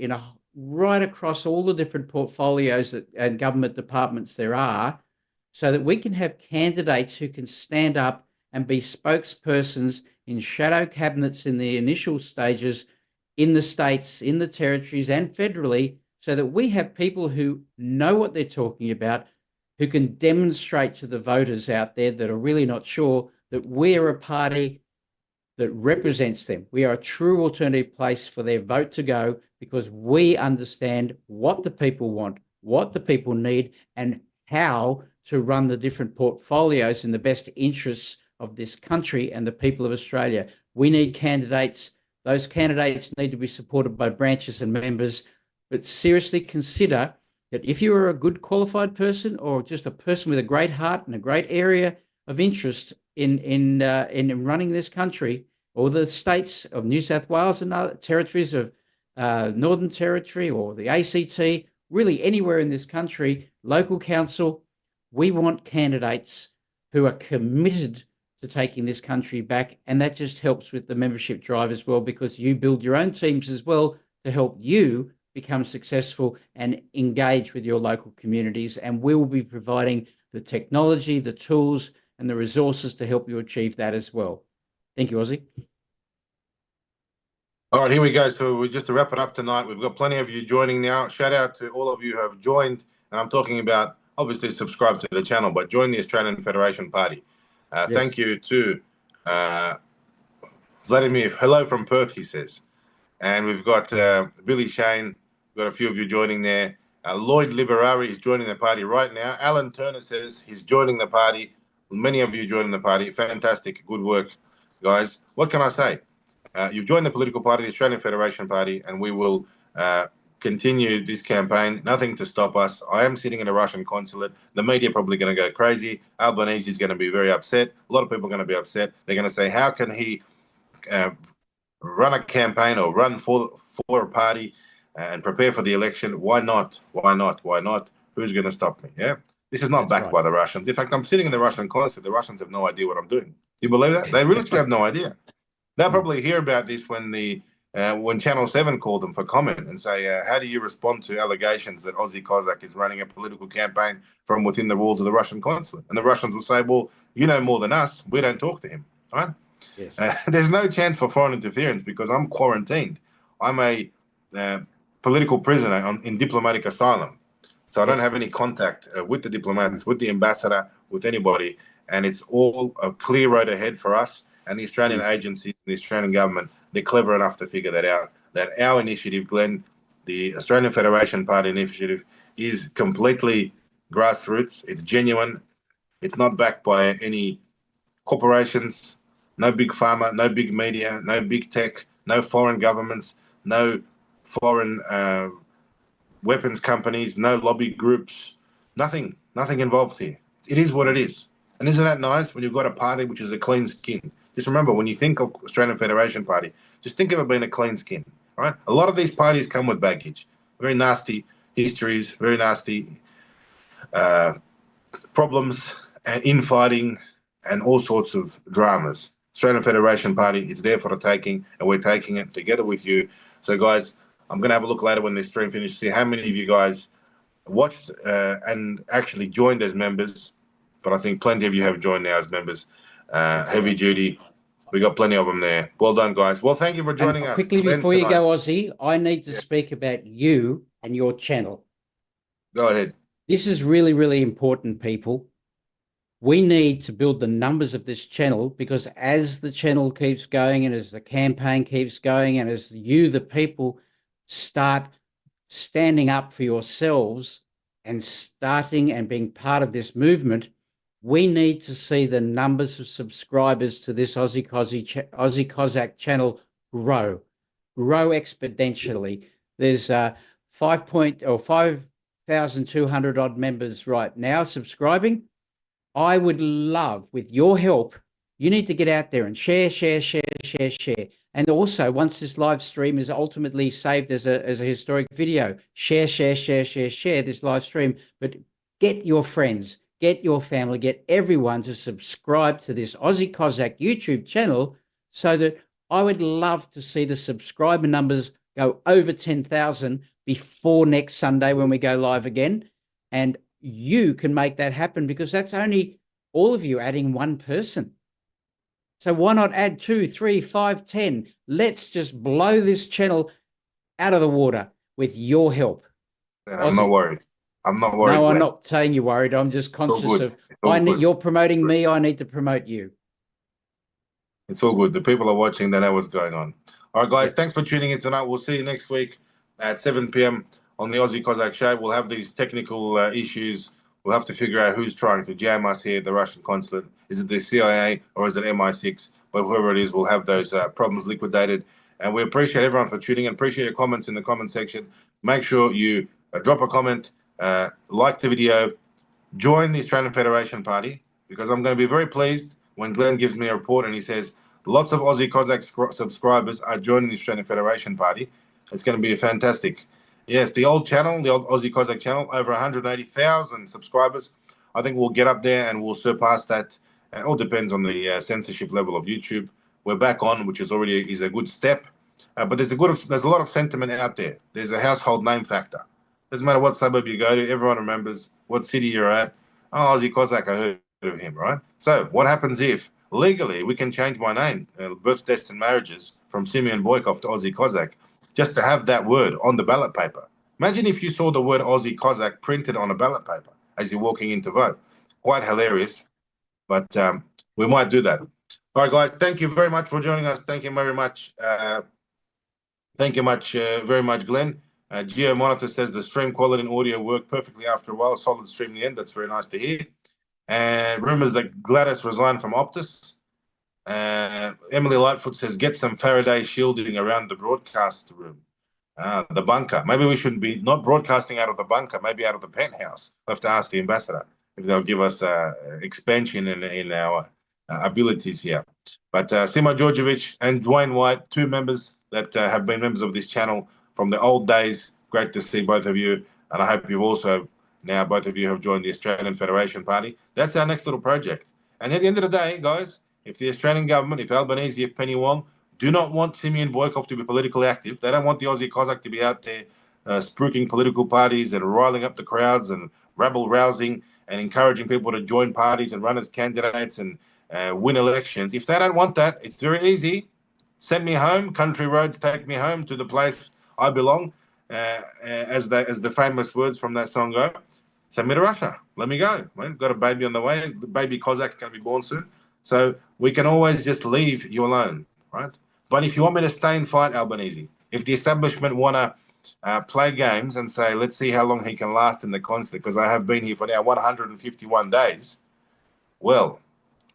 right across all the different portfolios and government departments there are, so that we can have candidates who can stand up and be spokespersons in shadow cabinets in the initial stages in the states, in the territories, and federally, so that we have people who know what they're talking about, who can demonstrate to the voters out there that are really not sure that we're a party that represents them. We are a true alternative place for their vote to go, because we understand what the people want, what the people need, and how to run the different portfolios in the best interests of this country and the people of Australia. We need candidates. Those candidates need to be supported by branches and members, but seriously consider that if you are a good qualified person, or just a person with a great heart and a great area of interest in running this country, or the states of New South Wales and other territories of Northern Territory, or the ACT, really anywhere in this country, local council, we want candidates who are committed to taking this country back. And that just helps with the membership drive as well, because you build your own teams as well to help you become successful and engage with your local communities. And we will be providing the technology, the tools, and the resources to help you achieve that as well. Thank you, Aussie. All right, here we go. So just to wrap it up tonight, we've got plenty of you joining now. Shout out to all of you who have joined. And I'm talking about, obviously, subscribe to the channel, but join the Australian Federation Party. Yes. Thank you to Vladimir. Hello from Perth, he says. And we've got Billy Shane. We've got a few of you joining there. Lloyd Liberari is joining the party right now. Alan Turner says he's joining the party. Many of you joining the party. Fantastic. Good work, guys. What can I say? You've joined the political party, the Australian Federation Party, and we will continue this campaign. Nothing to stop us. I am sitting in a Russian consulate. The media are probably going to go crazy. Albanese is going to be very upset. A lot of people are going to be upset. They're going to say, how can he run a campaign or run for a party and prepare for the election? Why not? Why not? Why not? Who's going to stop me? Yeah. This is not backed by the Russians. In fact, I'm sitting in the Russian consulate. The Russians have no idea what I'm doing. You believe that? They really have no idea. They'll probably hear about this when Channel 7 called them for comment and say, how do you respond to allegations that Aussie Cossack is running a political campaign from within the walls of the Russian consulate? And the Russians will say, well, you know more than us. We don't talk to him, right? Yes. There's no chance for foreign interference because I'm quarantined. I'm a political prisoner in diplomatic asylum. So I don't have any contact with the diplomats, with the ambassador, with anybody. And it's all a clear road ahead for us. And the Australian agencies, the Australian government, they're clever enough to figure that out, that our initiative, Glenn, the Australian Federation Party initiative, is completely grassroots. It's genuine. It's not backed by any corporations, no big pharma, no big media, no big tech, no foreign governments, no foreign weapons companies, no lobby groups, nothing involved here. It is what it is. And isn't that nice when you've got a party which is a clean skin? Just remember, when you think of Australian Federation Party, just think of it being a clean skin, right? A lot of these parties come with baggage, very nasty histories, very nasty problems and infighting and all sorts of dramas. Australian Federation Party, it's there for the taking, and we're taking it together with you. So, guys, I'm going to have a look later when this stream finishes, see how many of you guys watched and actually joined as members. But I think plenty of you have joined now as members. Heavy duty. We got plenty of them there. Well done, guys. Well, thank you for joining us. Quickly, before you go, Aussie, I need to speak about you and your channel. Go ahead. This is really, really important, people. We need to build the numbers of this channel, because as the channel keeps going and as the campaign keeps going and as you, the people, start standing up for yourselves and starting and being part of this movement, we need to see the numbers of subscribers to this Aussie Cossack channel grow exponentially. There's 5,200 odd members right now subscribing. I would love, with your help, you need to get out there and share. And also, once this live stream is ultimately saved as a historic video, share this live stream. But get your friends, get your family, get everyone to subscribe to this Aussie Cossack YouTube channel, so that I would love to see the subscriber numbers go over 10,000 before next Sunday when we go live again. And you can make that happen because that's only all of you adding one person. So why not add 2, 3, 5, 10? Let's just blow this channel out of the water with your help. I'm not worried. I'm not worried. No, I'm Glenn. not saying you're worried. I'm just conscious of good. you're promoting me. I need to promote you. It's all good. The people are watching. They know what's going on. All right, guys. Thanks for tuning in tonight. We'll see you next week at 7 p.m. on the Aussie Cossack Show. We'll have these technical issues. We'll have to figure out who's trying to jam us here at the Russian consulate. Is it the CIA or is it MI6? But whoever it is, we'll have those problems liquidated. And we appreciate everyone for tuning in. Appreciate your comments in the comment section. Make sure you drop a comment, like the video, join the Australian Federation Party, because I'm going to be very pleased when Glenn gives me a report and he says lots of Aussie Cossack subscribers are joining the Australian Federation Party. It's going to be fantastic. Yes, the old channel, the old Aussie Cossack channel, over 180,000 subscribers. I think we'll get up there and we'll surpass that. It all depends on the censorship level of YouTube. We're back on, which is already a good step. But there's a lot of sentiment out there. There's a household name factor. Doesn't matter what suburb you go to, everyone remembers what city you're at. Oh, Aussie Cossack, I heard of him, right? So what happens if legally we can change my name, birth, deaths and marriages, from Simeon Boykov to Aussie Cossack, just to have that word on the ballot paper? Imagine if you saw the word Aussie Cossack printed on a ballot paper as you're walking in to vote. Quite hilarious, but we might do that. All right, guys, thank you very much for joining us. Thank you very much. Thank you very much, Glenn. Geo Monitor says the stream quality and audio worked perfectly after a while. Solid stream in the end. That's very nice to hear. And rumors that Gladys resigned from Optus. Emily Lightfoot says get some Faraday shielding around the broadcast room. The bunker. Maybe we shouldn't be not broadcasting out of the bunker, maybe out of the penthouse. We'll have to ask the ambassador if they'll give us expansion in our abilities here. But Simo Georgievich and Dwayne White, two members that have been members of this channel from the old days. Great to see both of you. And I hope you've also, now both of you have joined the Australian Federation Party. That's our next little project. And at the end of the day, guys, if the Australian government, if Albanese, if Penny Wong do not want Simeon Boykov to be politically active, they don't want the Aussie Cossack to be out there spruiking political parties and riling up the crowds and rabble-rousing and encouraging people to join parties and run as candidates and win elections. If they don't want that, it's very easy. Send me home, country roads take me home to the place I belong, as the famous words from that song go. Send me to Russia. Let me go. We've got a baby on the way. The baby Cossack's going to be born soon. So we can always just leave you alone, right? But if you want me to stay and fight, Albanese, if the establishment want to play games and say, let's see how long he can last in the consulate, because I have been here for now 151 days, well,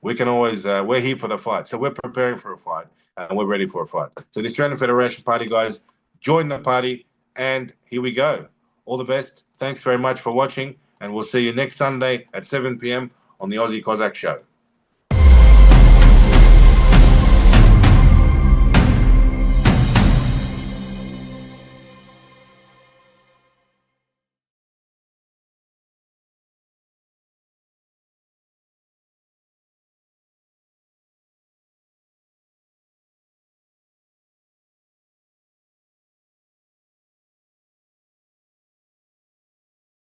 we can always, we're here for the fight. So we're preparing for a fight and we're ready for a fight. So the Australian Federation Party, guys, join the party and here we go. All the best. Thanks very much for watching and we'll see you next Sunday at 7 p.m. on the Aussie Cossack Show.